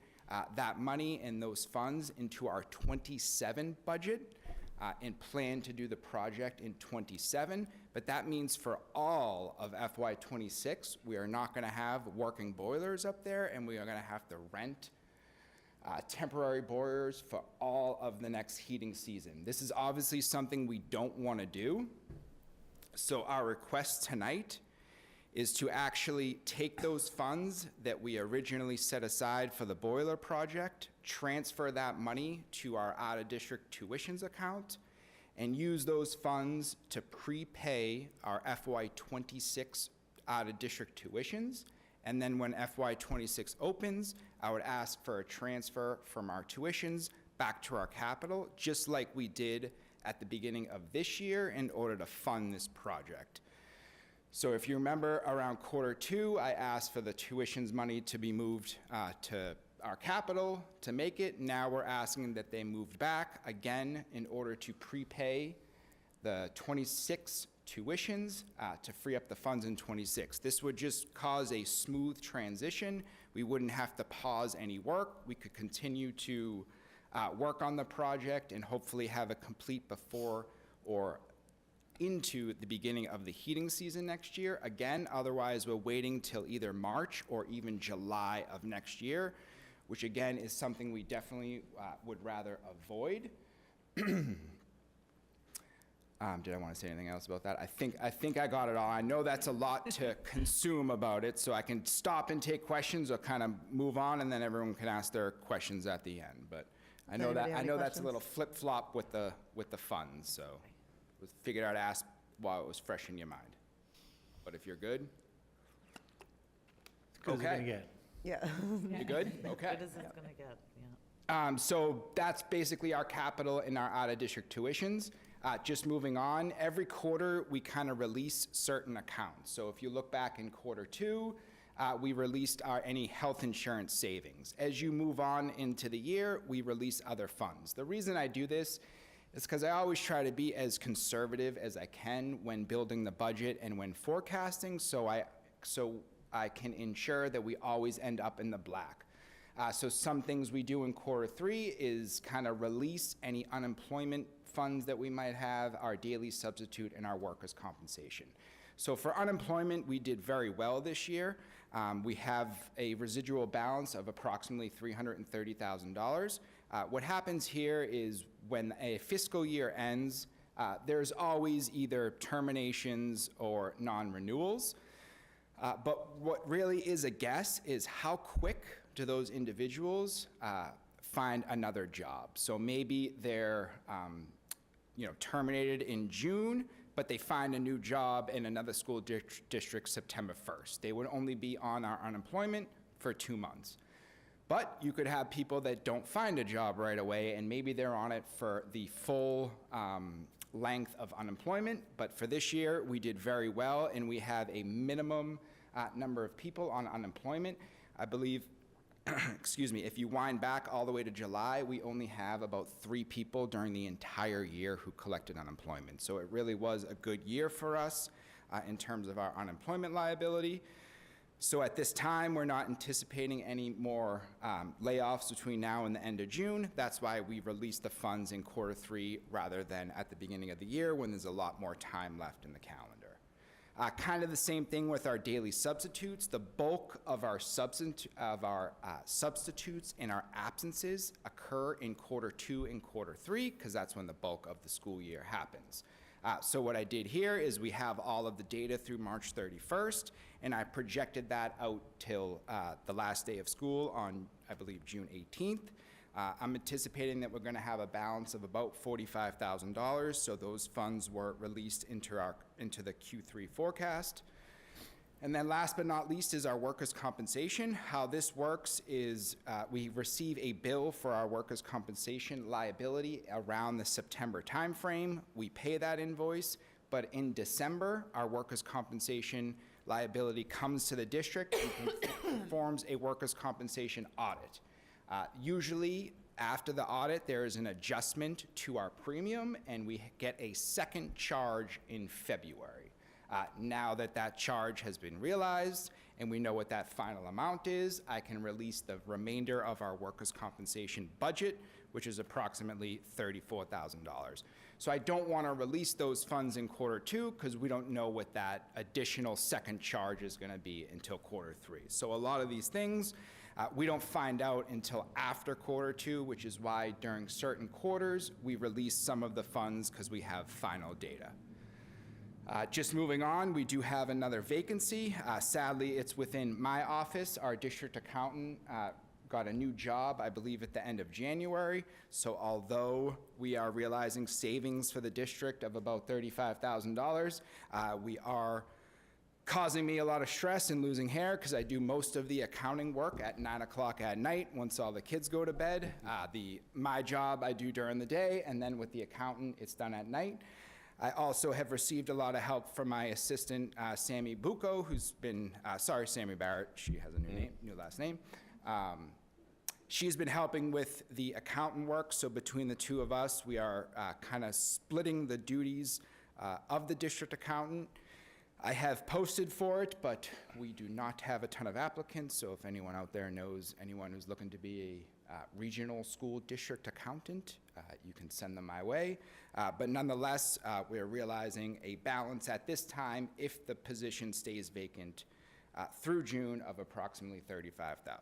that money and those funds into our 27 budget and plan to do the project in 27. But that means for all of FY '26, we are not going to have working boilers up there, and we are going to have to rent temporary boilers for all of the next heating season. This is obviously something we don't want to do. So our request tonight is to actually take those funds that we originally set aside for the boiler project, transfer that money to our out-of-district tuitions account, and use those funds to prepay our FY '26 out-of-district tuitions. And then when FY '26 opens, I would ask for a transfer from our tuitions back to our capital, just like we did at the beginning of this year in order to fund this project. So if you remember, around Q2, I asked for the tuitions money to be moved to our capital to make it. Now we're asking that they moved back again in order to prepay the '26 tuitions to free up the funds in '26. This would just cause a smooth transition. We wouldn't have to pause any work. We could continue to work on the project and hopefully have it complete before or into the beginning of the heating season next year. Again, otherwise we're waiting till either March or even July of next year, which again is something we definitely would rather avoid. Did I want to say anything else about that? I think I got it all. I know that's a lot to consume about it, so I can stop and take questions or kind of move on, and then everyone can ask their questions at the end. But I know Anybody have any that's a questions? little flip-flop with the funds, so figured I'd ask while it was fresh in your mind. But if you're good, As good as it's Okay. gonna get. Yeah. you good? Okay. What is this gonna get? Yeah. So that's basically our capital and our out-of-district tuitions. Just moving on, every quarter, we kind of release certain accounts. So if you look back in Q2, we released any health insurance savings. As you move on into the year, we release other funds. The reason I do this is because I always try to be as conservative as I can when building the budget and when forecasting, so I can ensure that we always end up in the black. So some things we do in Q3 is kind of release any unemployment funds that we might have, our daily substitute, and our workers' compensation. So for unemployment, we did very well this year. We have a residual balance of approximately $330,000. What happens here is when a fiscal year ends, there's always either terminations or non-renewals. But what really is a guess is how quick do those individuals find another job. So maybe they're terminated in June, but they find a new job in another school district September 1st. They would only be on our unemployment for 2 months. But you could have people that don't find a job right away, and maybe they're on it for the full length of unemployment. But for this year, we did very well, and we have a minimum number of people on unemployment. I believe, excuse me, if you wind back all the way to July, we only have about 3 people during the entire year who collected unemployment. So it really was a good year for us in terms of our unemployment liability. So at this time, we're not anticipating any more layoffs between now and the end of June. That's why we released the funds in Q3 rather than at the beginning of the year when there's a lot more time left in the calendar. Kind of the same thing with our daily substitutes. The bulk of our substitutes and our absences occur in Q2 and Q3 because that's when the bulk of the school year happens. So what I did here is we have all of the data through March 31st, and I projected that out till the last day of school on, I believe, June 18th. I'm anticipating that we're going to have a balance of about $45,000, so those funds were released into the Q3 forecast. And then last but not least is our workers' compensation. How this works is we receive a bill for our workers' compensation liability around the September timeframe. We pay that invoice, but in December, our workers' compensation liability comes to the district and performs a workers' compensation audit. Usually, after the audit, there is an adjustment to our premium, and we get a second charge in February. Now that that charge has been realized and we know what that final amount is, I can release the remainder of our workers' compensation budget, which is approximately $34,000. So I don't want to release those funds in quarter two because we don't know what that additional second charge is going to be until quarter three. So a lot of these things we don't find out until after quarter two, which is why during certain quarters we release some of the funds because we have final data. Just moving on, we do have another vacancy. Sadly, it's within my office. Our district accountant got a new job, I believe, at the end of January. So although we are realizing savings for the district of about $35,000, we are causing me a lot of stress and losing hair because I do most of the accounting work at 9 o'clock at night once all the kids go to bed. My job I do during the day, and then with the accountant, it's done at night. I also have received a lot of help from my assistant, Sammy Bucco, who's been, sorry, Sammy Barrett, she has a new last name. She's been helping with the accountant work, so between the two of us, we are kind of splitting the duties of the district accountant. I have posted for it, but we do not have a ton of applicants, so if anyone out there knows anyone who's looking to be a regional school district accountant, you can send them my way. But nonetheless, we're realizing a balance at this time, if the position stays vacant through June, of approximately $35,000.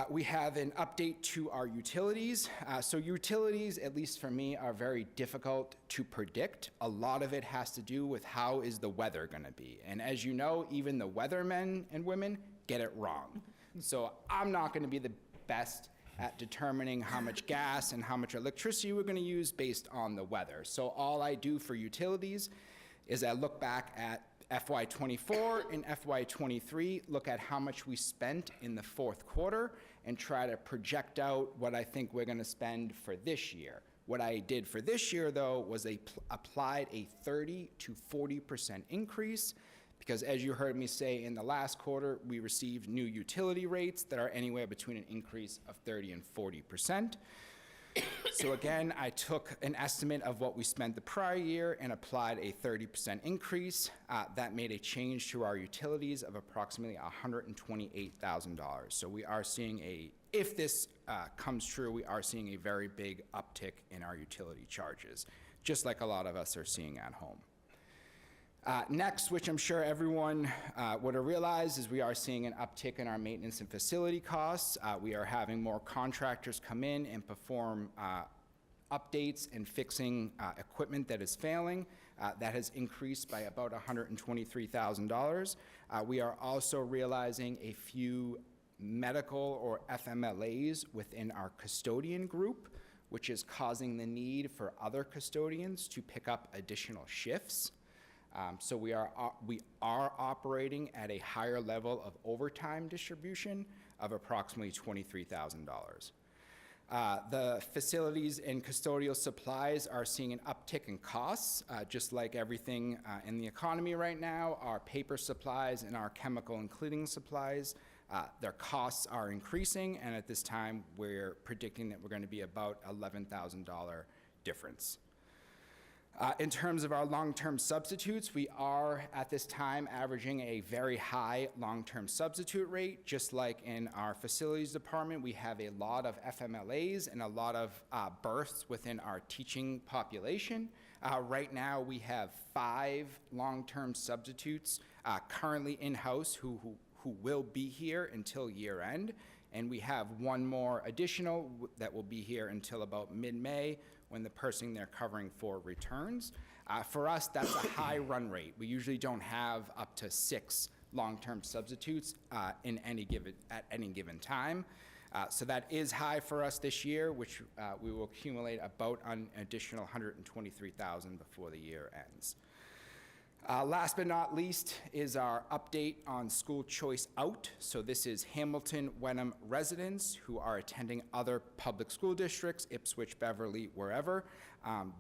We have an update to our utilities. So utilities, at least for me, are very difficult to predict. A lot of it has to do with how is the weather going to be. And as you know, even the weathermen and women get it wrong. So I'm not going to be the best at determining how much gas and how much electricity we're going to use based on the weather. So all I do for utilities is I look back at FY24 and FY23, look at how much we spent in the fourth quarter and try to project out what I think we're going to spend for this year. What I did for this year, though, was applied a 30 to 40% increase because, as you heard me say in the last quarter, we received new utility rates that are anywhere between an increase of 30 and 40%. So again, I took an estimate of what we spent the prior year and applied a 30% increase. That made a change to our utilities of approximately $128,000. So we are seeing if this comes true, we are seeing a very big uptick in our utility charges, just like a lot of us are seeing at home. Next, which I'm sure everyone would have realized, is we are seeing an uptick in our maintenance and facility costs. We are having more contractors come in and perform updates and fixing equipment that is failing. That has increased by about $123,000. We are also realizing a few medical or FMLAs within our custodian group, which is causing the need for other custodians to pick up additional shifts. So we are operating at a higher level of overtime distribution of approximately $23,000. The facilities and custodial supplies are seeing an uptick in costs, just like everything in the economy right now. Our paper supplies and our chemical and cleaning supplies, their costs are increasing, and at this time we're predicting that we're going to be about $11,000 difference. In terms of our long-term substitutes, we are at this time averaging a very high long-term substitute rate. Just like in our facilities department, we have a lot of FMLAs and a lot of births within our teaching population. Right now, we have 5 long-term substitutes currently in-house who will be here until year end. And we have 1 more additional that will be here until about mid-May, when the person they're covering for returns. For us, that's a high run rate. We usually don't have up to 6 long-term substitutes at any given time. So that is high for us this year, which we will accumulate about an additional $123,000 before the year ends. Last but not least is our update on School Choice Out. So this is Hamilton Wenham residents who are attending other public school districts, Ipswich, Beverly, wherever.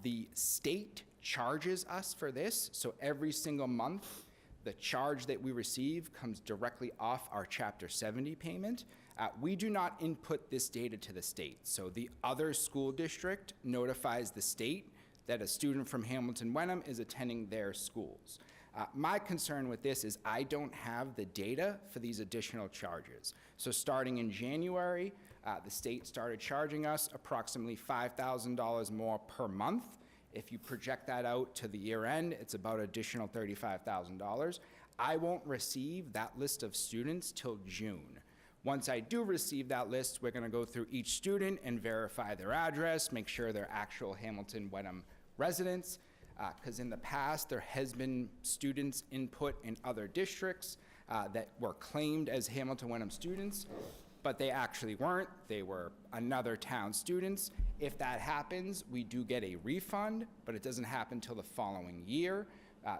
The state charges us for this. So every single month, the charge that we receive comes directly off our Chapter 70 payment. We do not input this data to the state. So the other school district notifies the state that a student from Hamilton Wenham is attending their schools. My concern with this is I don't have the data for these additional charges. So starting in January, the state started charging us approximately $5,000 more per month. If you project that out to the year end, it's about additional $35,000. I won't receive that list of students till June. Once I do receive that list, we're gonna go through each student and verify their address, make sure they're actual Hamilton Wenham residents, because in the past, there has been students input in other districts that were claimed as Hamilton Wenham students, but they actually weren't. They were another town students. If that happens, we do get a refund, but it doesn't happen till the following year.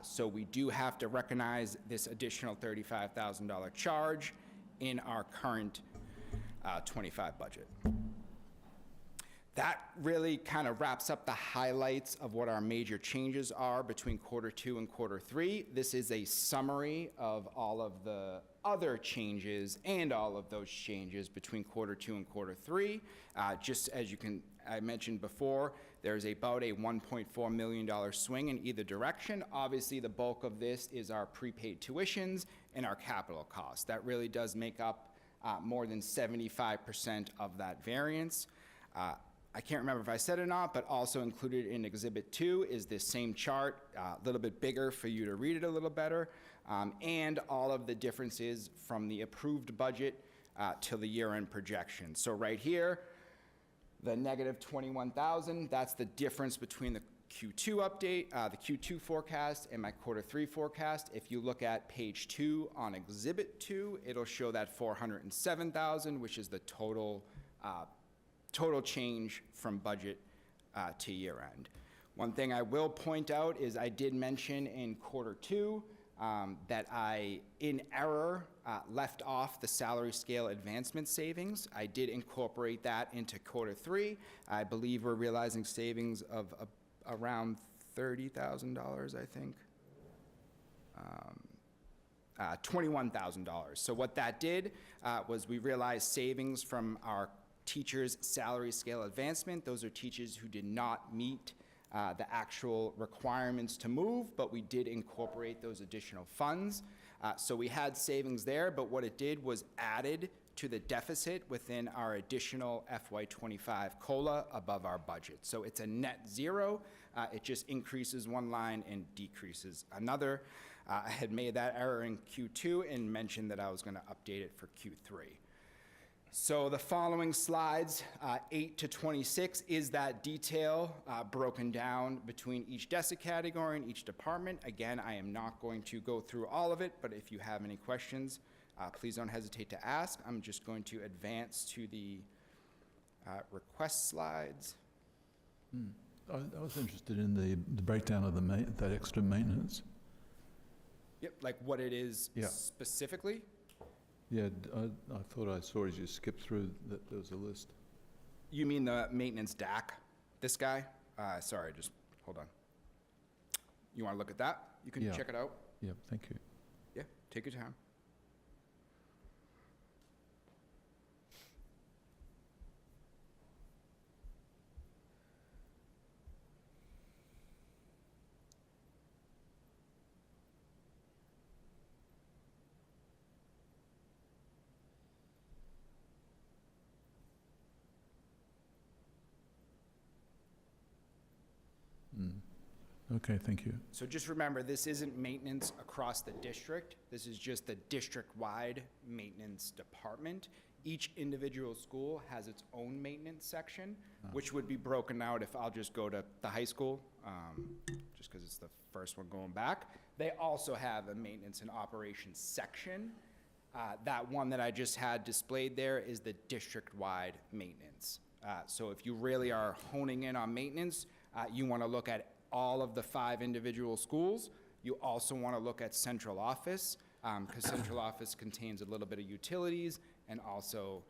So we do have to recognize this additional $35,000 charge in our current 25 budget. That really kind of wraps up the highlights of what our major changes are between Q2 and Q3. This is a summary of all of the other changes and all of those changes between Q2 and Q3. Just as I mentioned before, there's about a $1.4 million swing in either direction. Obviously, the bulk of this is our prepaid tuitions and our capital costs. That really does make up more than 75% of that variance. I can't remember if I said it or not, but also included in Exhibit 2 is this same chart, a little bit bigger for you to read it a little better, and all of the differences from the approved budget to the year-end projection. So right here, the negative 21,000, that's the difference between the Q2 update, the Q2 forecast, and my Q3 forecast. If you look at page 2 on Exhibit 2, it'll show that 407,000, which is the total change from budget to year end. One thing I will point out is I did mention in Q2 that I, in error, left off the salary scale advancement savings. I did incorporate that into Q3. I believe we're realizing savings of around $30,000, I think. $21,000. So what that did was we realized savings from our teachers' salary scale advancement. Those are teachers who did not meet the actual requirements to move, but we did incorporate those additional funds. So we had savings there, but what it did was added to the deficit within our additional FY25 COLA above our budget. So it's a net zero. It just increases one line and decreases another. I had made that error in Q2 and mentioned that I was going to update it for Q3. So the following slides, 8 to 26, is that detail broken down between each DESA category and each department. Again, I am not going to go through all of it, but if you have any questions, please don't hesitate to ask. I'm just going to advance to the request slides. I was interested in the breakdown of that extra maintenance. Yep, like what it is Yeah. specifically. Yeah, I thought I saw as you skipped through that there was a list. You mean the maintenance DAC? This guy? Sorry, just hold on. You want to look at that? You can Yeah. check it out. Yeah, thank you. Yeah, take your time. Okay, thank you. So just remember, this isn't maintenance across the district. This is just the district-wide maintenance department. Each individual school has its own maintenance section, which would be broken out if I'll just go to the high school, just because it's the first one going back. They also have a maintenance and operations section. That one that I just had displayed there is the district-wide maintenance. So if you really are honing in on maintenance, you want to look at all of the 5 individual schools. You also want to look at central office, because central office contains a little bit of utilities and also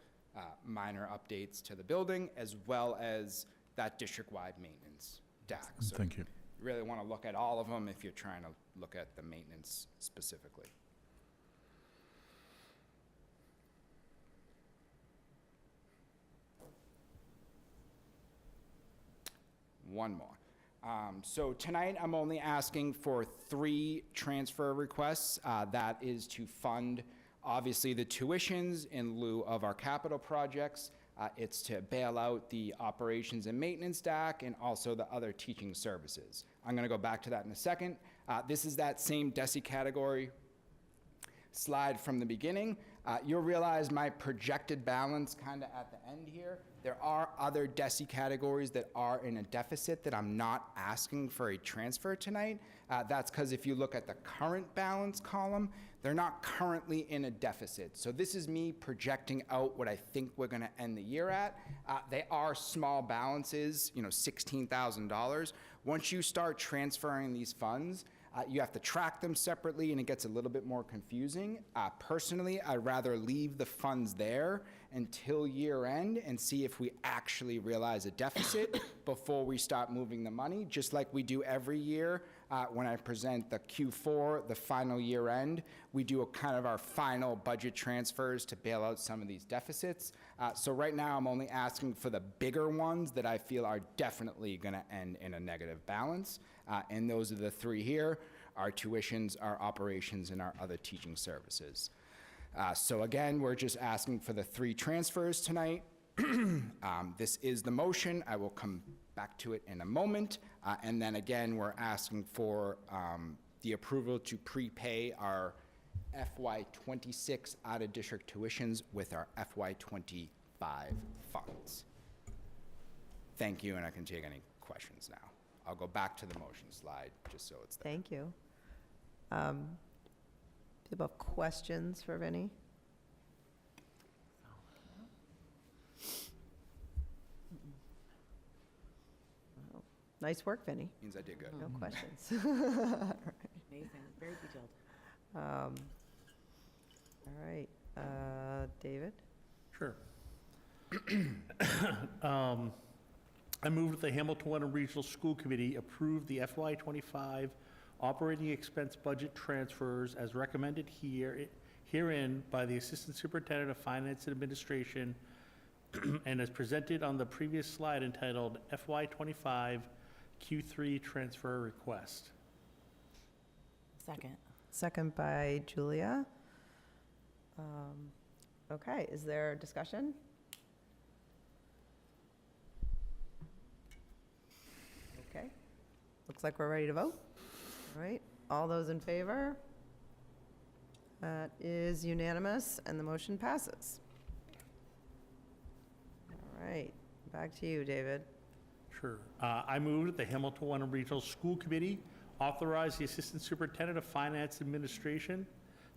minor updates to the building, as well as that district-wide maintenance DAC. So Thank you. you really want to look at all of them if you're trying to look at the maintenance specifically. One more. So tonight, I'm only asking for 3 transfer requests. That is to fund, obviously, the tuitions in lieu of our capital projects. It's to bail out the operations and maintenance DAC and also the other teaching services. I'm going to go back to that in a second. This is that same DESI category slide from the beginning. You'll realize my projected balance kind of at the end here. There are other DESI categories that are in a deficit that I'm not asking for a transfer tonight. That's because if you look at the current balance column, they're not currently in a deficit. So this is me projecting out what I think we're going to end the year at. They are small balances, $16,000. Once you start transferring these funds, you have to track them separately, and it gets a little bit more confusing. Personally, I'd rather leave the funds there until year end and see if we actually realize a deficit before we start moving the money, just like we do every year. When I present the Q4, the final year end, we do a kind of our final budget transfers to bail out some of these deficits. So right now, I'm only asking for the bigger ones that I feel are definitely going to end in a negative balance. And those are the 3 here: our tuitions, our operations, and our other teaching services. So again, we're just asking for the 3 transfers tonight. This is the motion. I will come back to it in a moment. And then again, we're asking for the approval to prepay our FY26 out-of-district tuitions with our FY25 funds. Thank you, and I can take any questions now. I'll go back to the motion slide, just so it's there. Thank you. People have questions for Vinnie? Well, nice work, Vinnie. Means I did good. No questions. Amazing, very detailed. All right, David? Sure. I move that the Hamilton Regional School Committee approve the FY25 operating expense budget transfers as recommended herein by the Assistant Superintendent of Finance and Administration and as presented on the previous slide entitled FY25 Q3 Transfer Request. Second. Second by Julia. Okay, is there discussion? Okay, looks like we're ready to vote. All right, all those in favor? That is unanimous, and the motion passes. All right, back to you, David. Sure. I move that the Hamilton Regional School Committee authorize the Assistant Superintendent of Finance Administration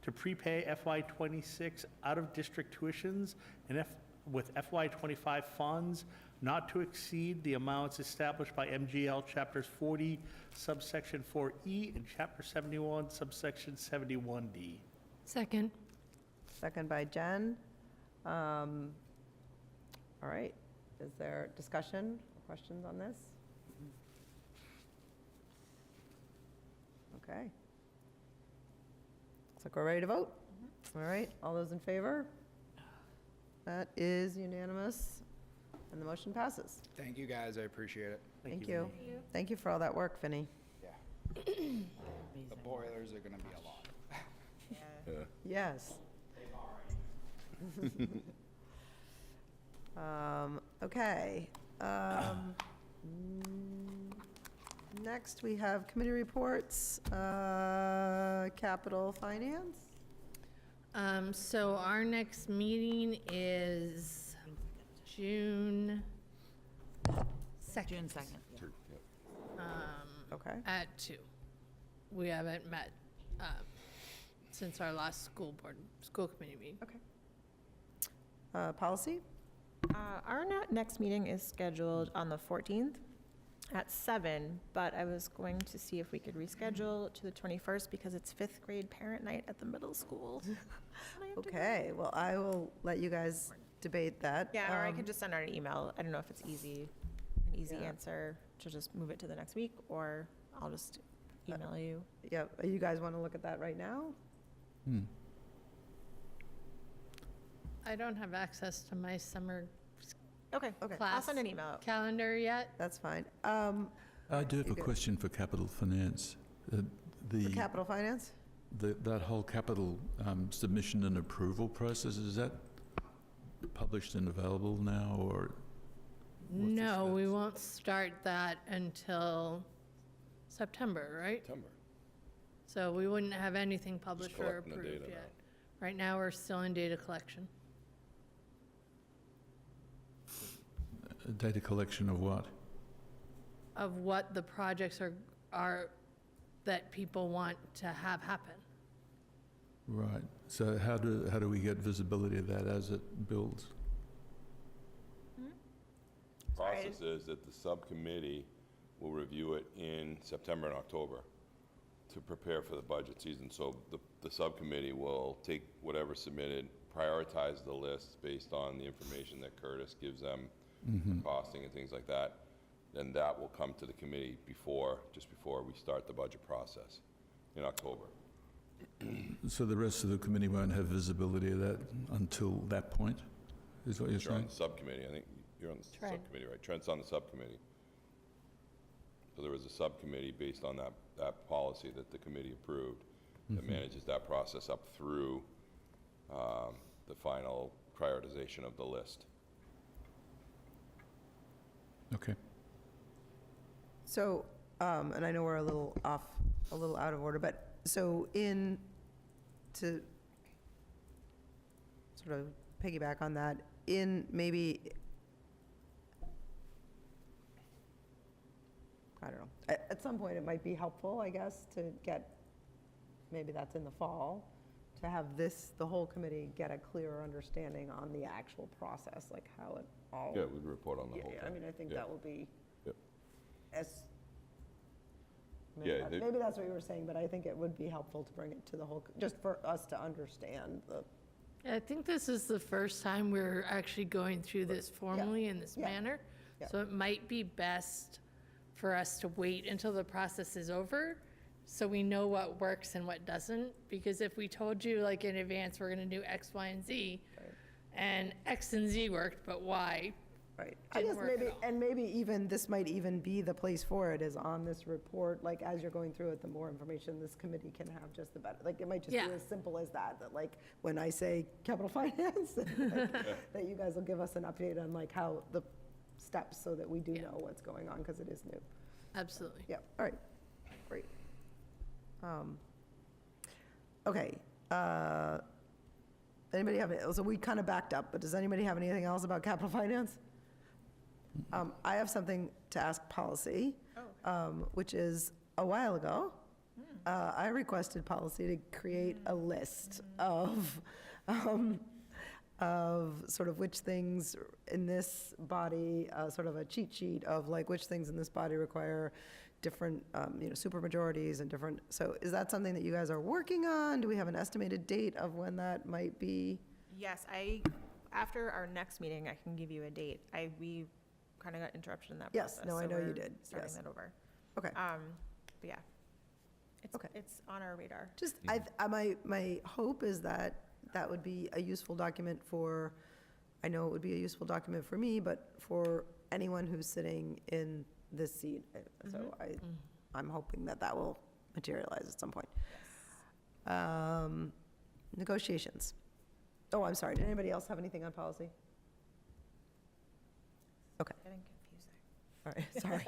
to prepay FY26 out-of-district tuitions and with FY25 funds not to exceed the amounts established by MGL Chapters 40, subsection 4E, and Chapter 71, subsection 71D. Second. Second by Jen. All right, is there discussion, questions on this? Okay. Looks like we're ready to vote. All right, all those in favor? That is unanimous, and the motion passes. Thank you, guys. I appreciate it. Thank you. Thank you for all that work, Vinnie. Yeah. The boilers are going to be a lot. Yes. Okay. Next, we have committee reports, capital finance. So our next meeting is June 2nd. June 2nd. Okay. At 2. We haven't met since our last school committee meeting. Okay. Policy? Our next meeting is scheduled on the 14th at 7, but I was going to see if we could reschedule to the 21st because it's 5th grade parent night at the middle school. And I have to go. Okay, well, I will let you guys debate that. Yeah, or I can just send out an email. I don't know if it's an easy Yeah. answer to just move it to the next week, or I'll just email you. Yeah, you guys want to look at that right now? I don't have access to my summer Okay, Okay. I'll class send an email. calendar yet. That's fine. I do have You a go. question for capital finance. For The, capital finance? that whole capital submission and approval process, is that published and available now, or? what's the No, we status? won't start that until September, right? September. So we wouldn't have anything published or collecting the approved data yet. Right now, we're still in data collection Data collection of what? of what the projects are that people want to have happen. Right. So how do we get visibility of that as it builds? Process is that the subcommittee will review it in September and October to prepare for the budget season. So the subcommittee will take whatever submitted, prioritize the list based on the information that Curtis gives them, costing and things like that. Then that will come to the committee just before we start the budget process in October. So the rest of the committee won't have visibility of that until that point, is what you're You're on saying? the subcommittee. I think you're on the Trent. subcommittee, right? Trent's on the subcommittee. So there was a subcommittee based on that policy that the committee approved that manages that process up through the final prioritization of the list. Okay. So, and I know we're a little out of order, but so to sort of piggyback on that, in maybe, I don't know, at some point it might be helpful, I guess, to get, maybe that's in the fall, to have the whole committee get a clearer understanding on the actual process, like how it all. Yeah, we'd report on the whole Yeah, thing. I mean, I think Yeah. that will be Yep. as, Yeah, they- maybe that's what you were saying, but I think it would be helpful to bring it to the whole, just for us to understand the, I think this is the first time we're actually going through this formally in this Yeah. manner. Yeah. So it might be best for us to wait until the process is over, so we know what works and what doesn't. Because if we told you like in advance, we're gonna do X, Y, and Z, Right. and X and Z worked, but Y, right. I Didn't guess work at maybe, all. and maybe even, this might even be the place for it, is on this report, like, as you're going through it, the more information this committee can have, just the better. Like, it might just be Yeah. as simple as that, like, when I say capital finance, like, that you guys will give us an update on like how the steps, so that we do Yeah. know what's going on, because it is new. absolutely. Yeah, all right, great. Okay, anybody have, so we kind of backed up, but does anybody have anything else about capital finance? I have something to ask policy, which is, a while ago, I requested policy to create a list of sort of which things in this body, sort of a cheat sheet of like which things in this body require different, supermajorities and different, so is that something that you guys are working on? Do we have an estimated date of when that might be? Yes, after our next meeting, I can give you a date. We kind of got interrupted in that Yes, process. no, I so know you we're did, Starting yes. that over. Okay, But yeah, Okay. it's on our radar. just, my hope is that that would be a useful document for, I know it would be a useful document for me, but for anyone who's sitting in this seat. So I'm hoping that that will materialize at some point. Negotiations. Oh, I'm sorry, did anybody else have anything on policy? Okay, Getting confusing. all right, sorry.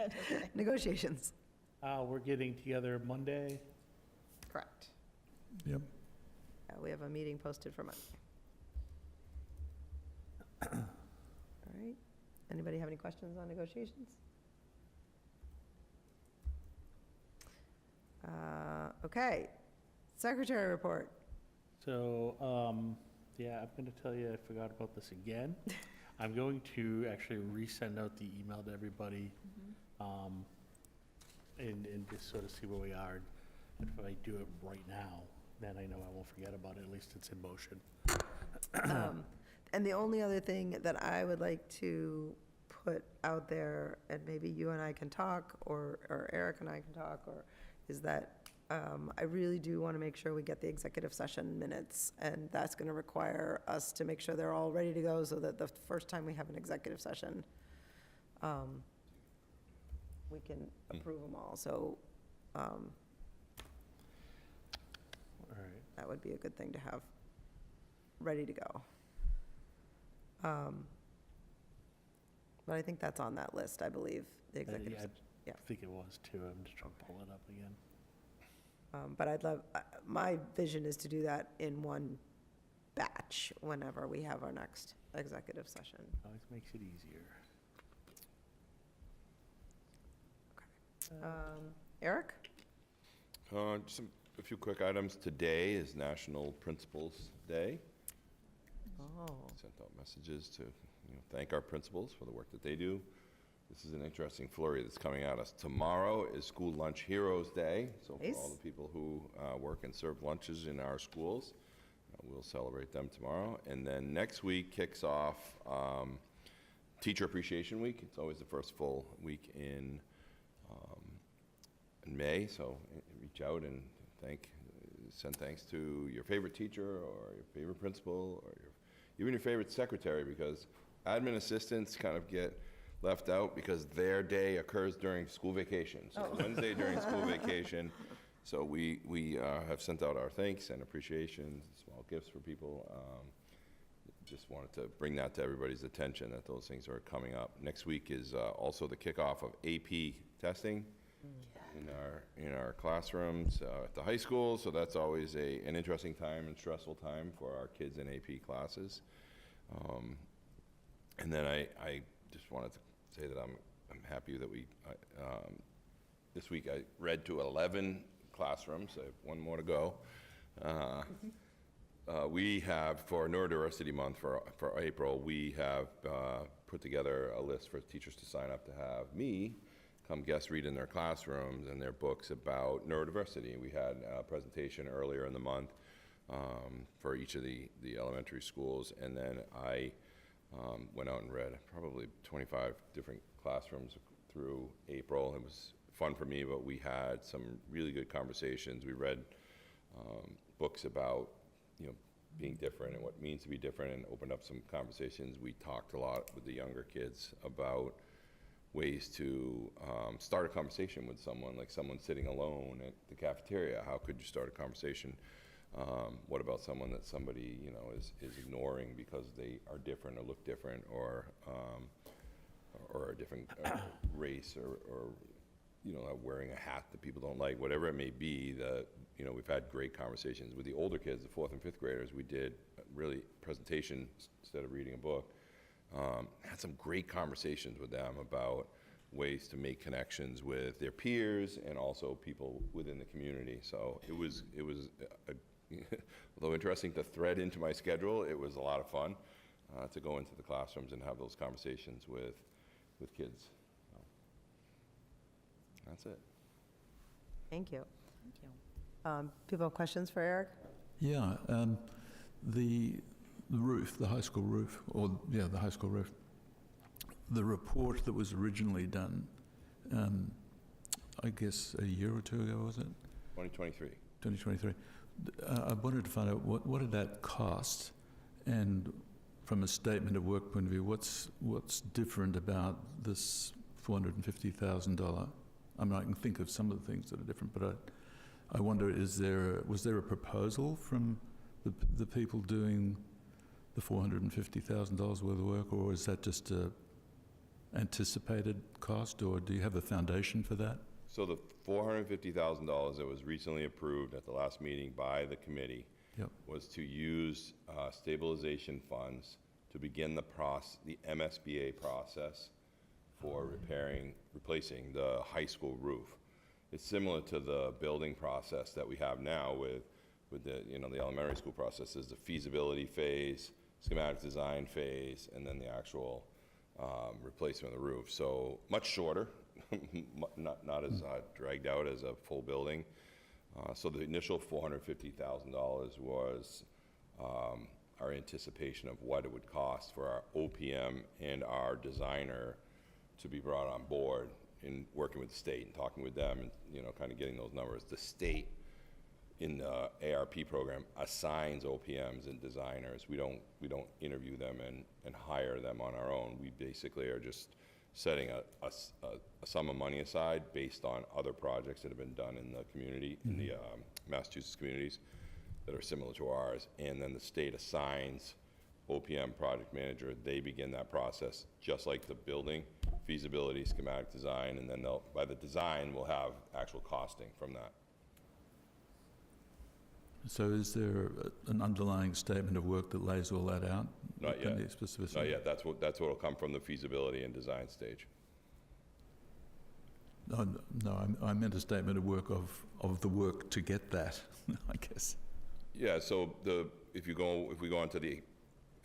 Negotiations. We're getting together Monday. Correct. Yep. We have a meeting posted for Monday. All right. Anybody have any questions on negotiations? Okay. Secretary report. So, yeah, I'm going to tell you, I forgot about this again. I'm going to actually resend out the email to everybody, and just sort of see where we are. And if I do it right now, then I know I won't forget about it, at least it's in motion. And the only other thing that I would like to put out there, and maybe you and I can talk, or Eric and I can talk, is that I really do want to make sure we get the executive session minutes, and that's going to require us to make sure they're all ready to go, so that the first time we have an executive session, we can approve them all. So All right. that would be a good thing to have ready to go. But I think that's on that list, I believe, the executive. Yeah, yeah. I think it was too. I'm just trying to pull it up again. But I'd love, my vision is to do that in one batch whenever we have our next executive session. Always makes it easier. Eric? Just a few quick items. Today is National Principals Day. Oh. Sent out messages to thank our principals for the work that they do. This is an interesting flurry that's coming at us. Tomorrow is School Lunch Heroes Day, so for all Nice. the people who work and serve lunches in our schools, we'll celebrate them tomorrow. And then next week kicks off Teacher Appreciation Week. It's always the first full week in May, so reach out and send thanks to your favorite teacher or your favorite principal or even your favorite secretary, because admin assistants kind of get left out because their day occurs during school vacation. So it's Wednesday during school vacation. So we have sent out our thanks and appreciation, small gifts for people. Just wanted to bring that to everybody's attention that those things are coming up. Next week is also the kickoff of AP testing in our classrooms at the high school. So that's always an interesting time and stressful time for our kids in AP classes. And then I just wanted to say that I'm happy that this week I read to 11 classrooms. I have one more to go. We have, for Neurodiversity Month for April, we have put together a list for teachers to sign up to have me come guest read in their classrooms and their books about neurodiversity. We had a presentation earlier in the month for each of the elementary schools, and then I went out and read probably 25 different classrooms through April. It was fun for me, but we had some really good conversations. We read books about being different and what it means to be different, and opened up some conversations. We talked a lot with the younger kids about ways to start a conversation with someone, like someone sitting alone at the cafeteria. How could you start a conversation? What about someone that somebody is ignoring because they are different or look different, or a different race, or wearing a hat that people don't like, whatever it may be. We've had great conversations with the older kids, the 4th and 5th graders. We did really presentation instead of reading a book. Had some great conversations with them about ways to make connections with their peers and also people within the community. So it was although interesting to thread into my schedule, it was a lot of fun to go into the classrooms and have those conversations with kids. So, that's it. Thank you. Thank you. People have questions for Eric? Yeah, the roof, the high school roof, the high school roof, the report that was originally done, I guess a year or two ago, was it? 2023. 2023. I wanted to find out what did that cost, and from a statement of work point of view, what's different about this $450,000? I mean, I can think of some of the things that are different, but I wonder, was there a proposal from the people doing the $450,000 worth of work, or is that just a anticipated cost, or do you have a foundation for that? So the $450,000 that was recently approved at the last meeting by the committee was to use stabilization funds to begin the MSBA process for replacing the high school roof. It's similar to the building process that we have now with the elementary school process. Is the feasibility phase, schematic design phase, and then the actual replacement of the roof. So much shorter, not as dragged out as a full building. So the initial $450,000 was our anticipation of what it would cost for our OPM and our designer to be brought on board in working with the state and talking with them and kind of getting those numbers. The state in the ARP program assigns OPMs and designers. We don't interview them and hire them on our own. We basically are just setting a sum of money aside based on other projects that have been done in the community, in the Massachusetts communities that are similar to ours, and then the state assigns OPM project manager. They begin that process, just like the building, feasibility, schematic design, and then they'll, by the design, we'll have actual costing from that. So is there an underlying statement of work that lays all that out? Not yet. Can you specificity? Not yet, that's what'll come from the feasibility and design stage. No, I meant a statement of work of the work to get that, I guess. Yeah, so if we go onto the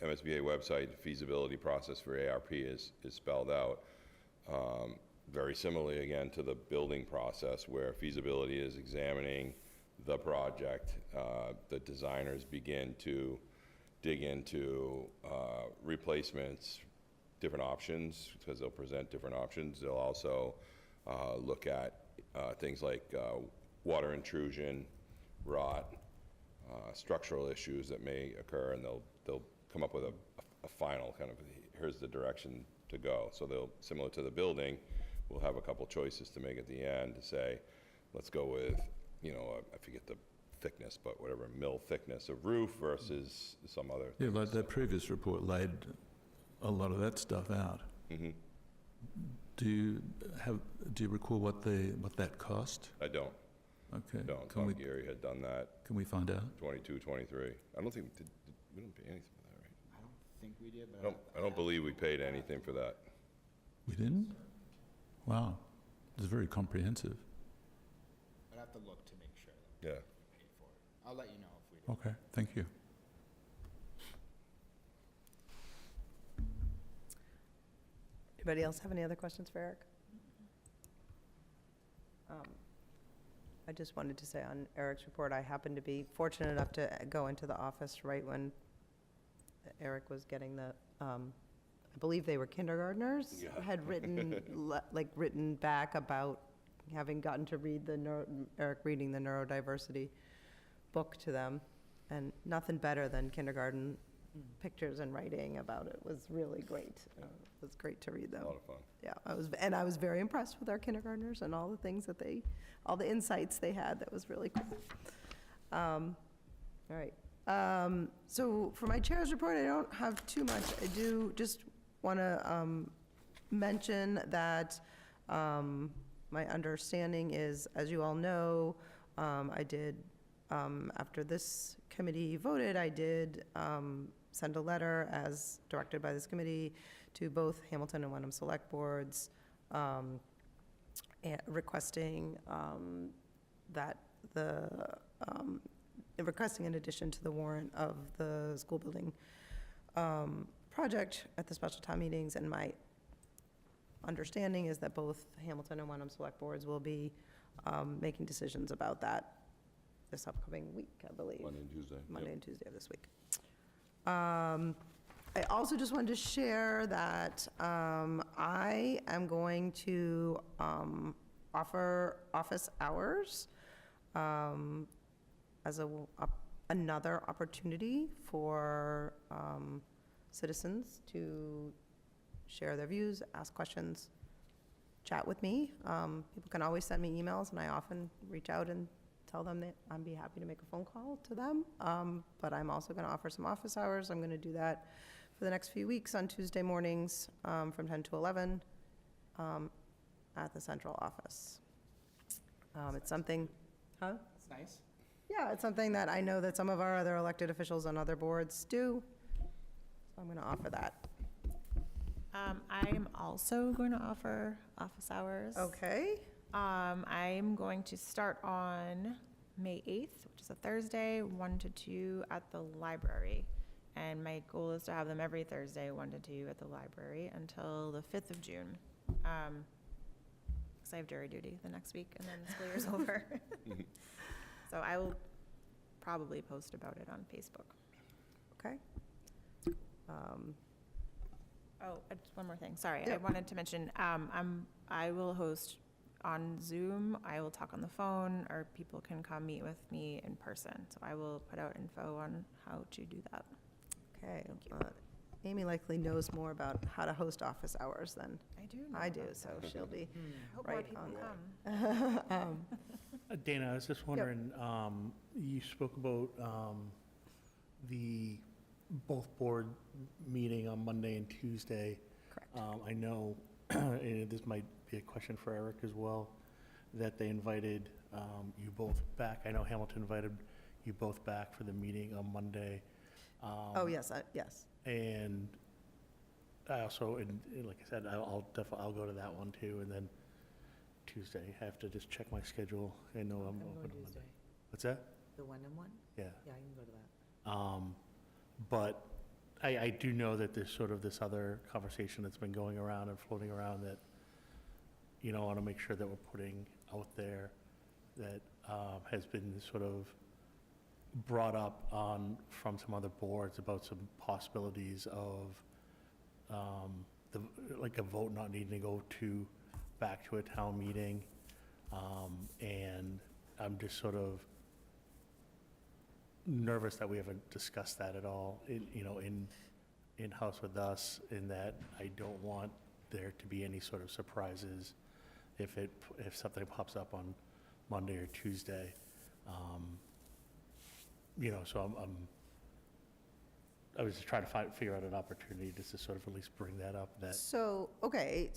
MSBA website, the feasibility process for ARP is spelled out. Very similarly, again, to the building process, where feasibility is examining the project. The designers begin to dig into replacements, different options, because they'll present different options. They'll also look at things like water intrusion, rot, structural issues that may occur, and they'll come up with a final kind of, here's the direction to go. So they'll, similar to the building, we'll have a couple choices to make at the end to say, let's go with, you know, I forget the thickness, but whatever, mill thickness of roof versus some other. Yeah, like thickness. that previous report laid a lot of that stuff out. Mm-hmm. Do you recall what that cost? I don't. Okay. Don't. Can Tom we, Gary had done that, can we find out? 22, 23. I don't think, we didn't pay anything for that, right? I don't think we did, but I don't believe we paid anything for that. We didn't? Wow. It's very comprehensive. I'd have to look to make sure that Yeah. we paid for it. I'll let you know if we did. Okay, thank you. Anybody else have any other questions for Eric? I just wanted to say on Eric's report, I happened to be fortunate enough to go into the office right when Eric was getting the, I believe they were kindergartners, Yeah. had written, written back about having gotten to read Eric reading the neurodiversity book to them. And nothing better than kindergarten pictures and writing about it was really great. It was great to read them. A lot of fun. Yeah, I was very impressed with our kindergartners and all the things that all the insights they had. That was really cool. All right. So for my chair's report, I don't have too much. I do just want to mention that my understanding is, as you all know, I did, after this committee voted, I did send a letter as directed by this committee to both Hamilton and Wenham Select Boards, requesting that requesting in addition to the warrant of the school building project at the special town meetings, and my understanding is that both Hamilton and Wenham Select Boards will be making decisions about that this upcoming week, I believe. Monday and Tuesday. Monday and Tuesday of this week. I also just wanted to share that I am going to offer office hours as another opportunity for citizens to share their views, ask questions, chat with me. People can always send me emails, and I often reach out and tell them that I'd be happy to make a phone call to them. But I'm also going to offer some office hours. I'm going to do that for the next few weeks on Tuesday mornings from 10 to 11 at the central office. It's something, huh? That's nice. Yeah, it's something that I know that some of our other elected officials on other boards do. So I'm going to offer that. I am also going to offer office hours. Okay. I'm going to start on May 8th, which is a Thursday, 1 to 2 at the library. And my goal is to have them every Thursday, 1 to 2 at the library until the 5th of June. Because I have jury duty the next week, and then the school year's over. So I will probably post about it on Facebook. Okay. Just one more thing. Sorry, I Yep. wanted to mention, I will host on Zoom. I will talk on the phone, or people can come meet with me in person. So I will put out info on how to do that. Okay. Thank you. Amy likely knows more about how to host office hours than I do know I do, about so that. she'll be Hope more right people on that. come. Dana, I was just wondering, you spoke about the both board meeting on Monday and Tuesday. Correct. I know, and this might be a question for Eric as well, that they invited you both back. I know Hamilton invited you both back for the meeting on Monday. Oh, yes, yes. And I also, and like I said, I'll go to that one too, and then Tuesday, I have to just check my schedule. I know I'm open on Monday. What's that? The 1-on-1? Yeah. Yeah, I can go to that. But I do know that there's sort of this other conversation that's been going around and floating around that, I want to make sure that we're putting out there that has been sort of brought up from some other boards about some possibilities of like a vote not needing to go back to a town meeting. And I'm just sort of nervous that we haven't discussed that at all in-house with us, in that I don't want there to be any sort of surprises if something pops up on Monday or Tuesday. So I was just trying to figure out an opportunity just to sort of at least bring that up, that, So, okay,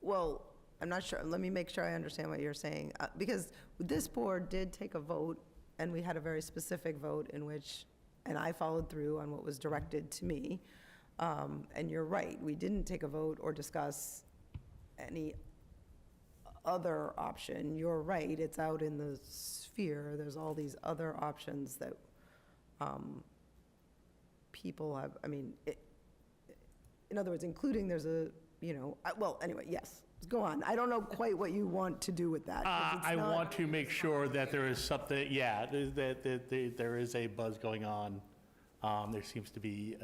well, I'm not sure, let me make sure I understand what you're saying, because this board did take a vote, and we had a very specific vote in which, and I followed through on what was directed to me. And you're right, we didn't take a vote or discuss any other option. You're right, it's out in the sphere, there's all these other options that people have, in other words, including there's well, anyway, yes, go on. I don't know quite what you want to do with that. 'cause it's I not- want to make sure that there is something, that there is a buzz going on. There seems to be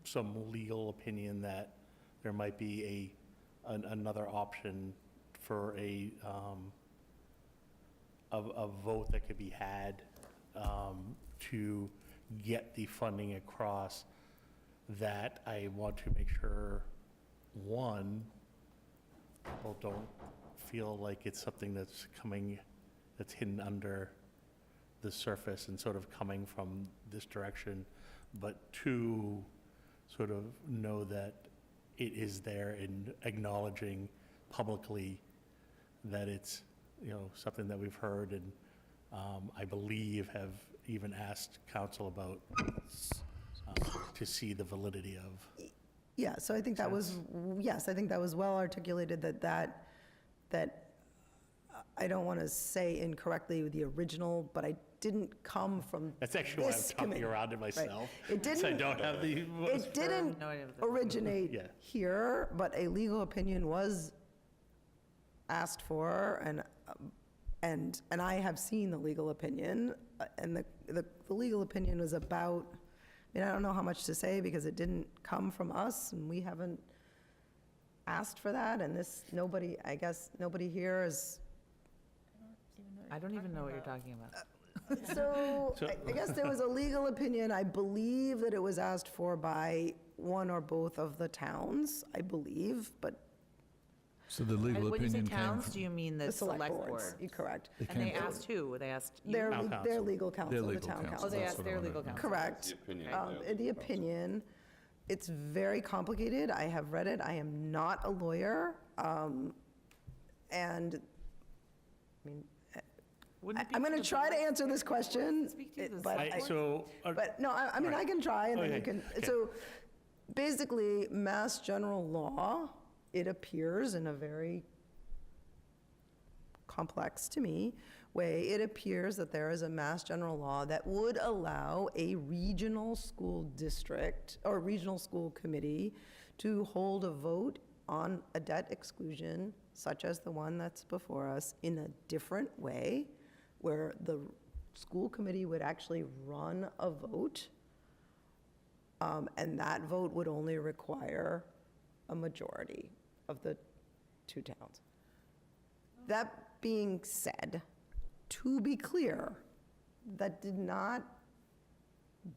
some legal opinion that there might be another option for a vote that could be had to get the funding across, that I want to make sure, one, people don't feel like it's something that's hidden under the surface and sort of coming from this direction, but two, sort of know that it is there, and acknowledging publicly that it's, something that we've heard, and I believe have even asked council about to see the validity of. Yeah, so I think that was, yes, I think that was well articulated, that I don't want to say incorrectly with the original, but I didn't come from That's actually why I'm this talking committee. around it Right. myself. It So I didn't, don't have the. it didn't No idea what that- originate Yeah. here, but a legal opinion was asked for, and I have seen the legal opinion, and the legal opinion was about, I don't know how much to say, because it didn't come from us, and we haven't asked for that, and I guess nobody here is, I don't even know what you're talking about. so I guess there was a legal opinion. I believe that it was asked for by one or both of the towns, I believe, but So the legal When you say opinion came towns, from... do you mean the the select select boards. board? You're correct. it And they came from- asked who? They asked you? Their, Town their council. legal counsel, the legal town counsel. council. Oh, they That's asked what their I wanted legal to know. counsel. Correct. The opinion, The opinion, it's very complicated. I have read it. I am not a lawyer. And, Wouldn't it be I'm for going to the try to board? answer this question, Speak to the but select I- board? But, no, I can try, and then you Okay, can, okay. so, basically, Mass General Law, it appears in a very complex, to me, way, it appears that there is a Mass General Law that would allow a regional school district, or regional school committee, to hold a vote on a debt exclusion, such as the one that's before us, in a different way, where the school committee would actually run a vote, and that vote would only require a majority of the two towns. That being said, to be clear, that did not,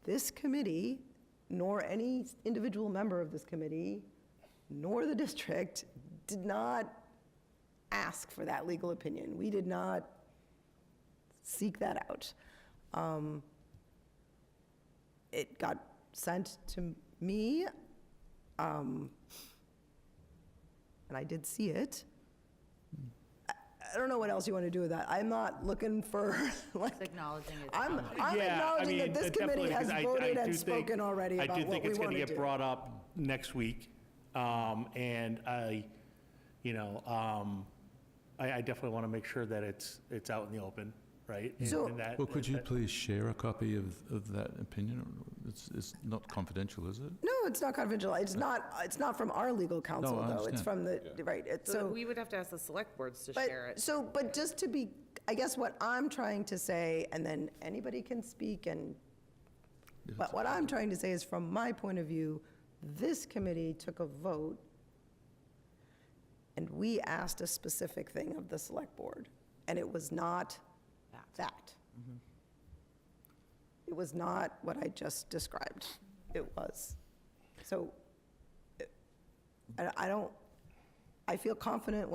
this committee nor any individual member of this committee, nor the district, did not ask for that legal opinion. We did not seek that out. It got sent to me, and I did see it. I don't know what else you want to do with that. I'm not looking for, like, It's acknowledging it's I'm coming. acknowledging that this committee has definitely, 'cause voted I and do think- spoken already I about do what think we it's want gonna to get do. brought up next week. And I, you know, I definitely want to make sure that it's out in the open, right? And- So- and that- Well, could you that- please share a copy of that opinion? It's not confidential, is it? No, it's not confidential. It's not from our legal counsel, I though. It's from the, right, it's So so. we would have to ask the select boards to share it. But just to be, I guess what I'm trying to say, and then anybody can speak, and, but what I'm trying to say is, from my point of view, this committee took a vote, and we asked a specific thing of the select board, and it was not that. It was not what I just described. It was. So, I don't, I feel confident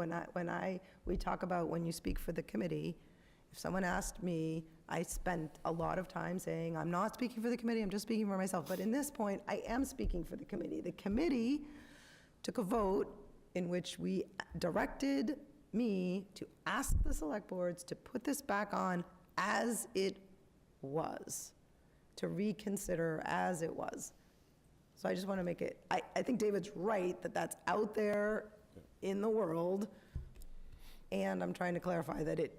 we talk about when you speak for the committee. If someone asked me, I spent a lot of time saying, I'm not speaking for the committee, I'm just speaking for myself. But in this point, I am speaking for the committee. The committee took a vote in which we directed me to ask the select boards to put this back on as it was, to reconsider as it was. So I just want to make it, I think David's right that that's out there in the world, and I'm trying to clarify that it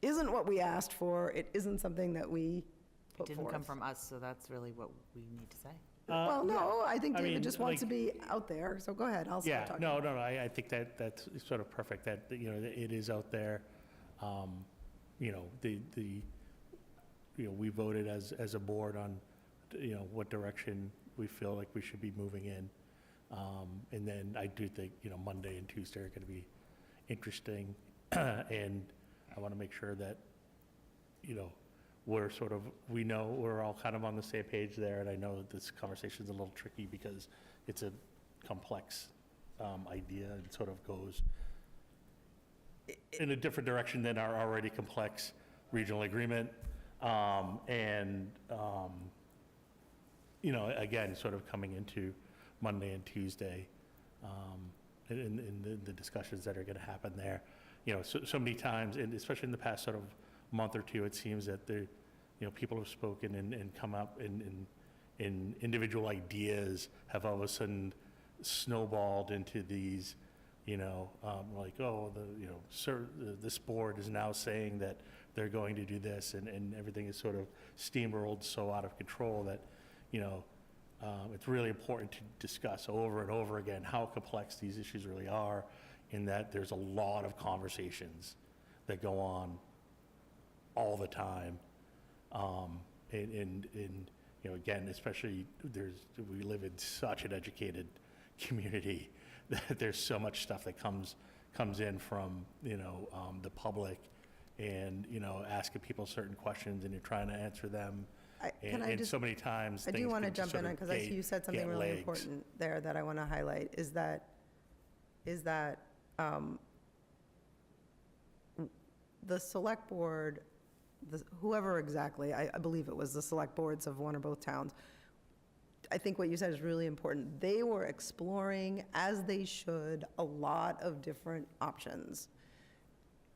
isn't what we asked for, it isn't something that we It put didn't come forth. from us, so that's really what we need to say. Well, no, I think I David mean, just wants to like- be out there, so go ahead, I'll start Yeah, talking. no, I think that's sort of perfect, that, you know, that it is out there. You know, you know, we voted as a board on, you know, what direction we feel like we should be moving in. And then I do think, you know, Monday and Tuesday are gonna be interesting. And I wanna make sure that, you know, we know we're all kind of on the same page there, and I know that this conversation's a little tricky because it's a complex idea and sort of goes in a different direction than our already complex regional agreement. You know, again, sort of coming into Monday and Tuesday, in the discussions that are gonna happen there. You know, so many times, and especially in the past sort of month or two, it seems that there, you know, people have spoken and come up and individual ideas have all of a sudden snowballed into these, you know, like, oh, you know, this board is now saying that they're going to do this, and everything is sort of steamrolled so out of control that, you know, it's really important to discuss over and over again how complex these issues really are, in that there's a lot of conversations that go on all the time. And you know, again, especially we live in such an educated community that there's so much stuff that comes in from, you know, the public, and, you know, asking people certain questions, and you're trying to answer them. And so many times I things do want to can jump sort in, of because I see you said something get really legs. important there that I want to highlight, is that the select board, whoever exactly, I believe it was the select boards of one or both towns, I think what you said is really important. They were exploring, as they should, a lot of different options.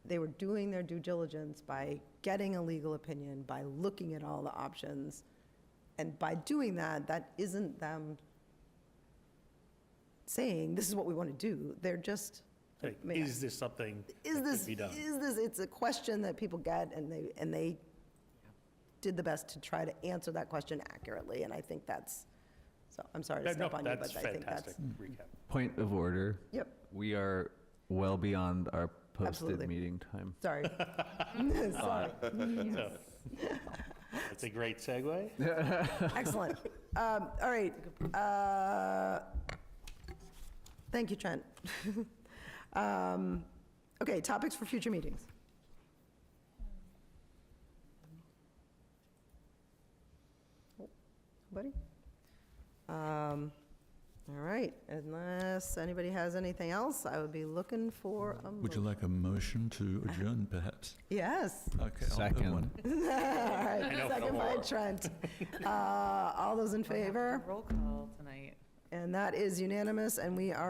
They were doing their due diligence by getting a legal opinion, by looking at all the options. And by doing that, that isn't them saying, this is what we want to do. They're just, Like, I mean, is this something is that this, could be done? it's a question that people get, and they did the best to try to answer that question accurately, and I think that's, so, I'm sorry to No, step on you, that's but I think fantastic that's, recap. Point of order. Yep. We are well beyond our posted Absolutely. meeting time. sorry. Sorry. So, That's a great segue. Excellent. All right. Thank you, Trent. Okay, topics for future meetings. Somebody? All right, unless anybody has anything else, I would be looking for a Would you motion. like a motion to adjourn, perhaps? Yes. Okay. I'll have Second. one. All right, second by Trent. All those in favor? Roll call tonight. And that is unanimous, and we are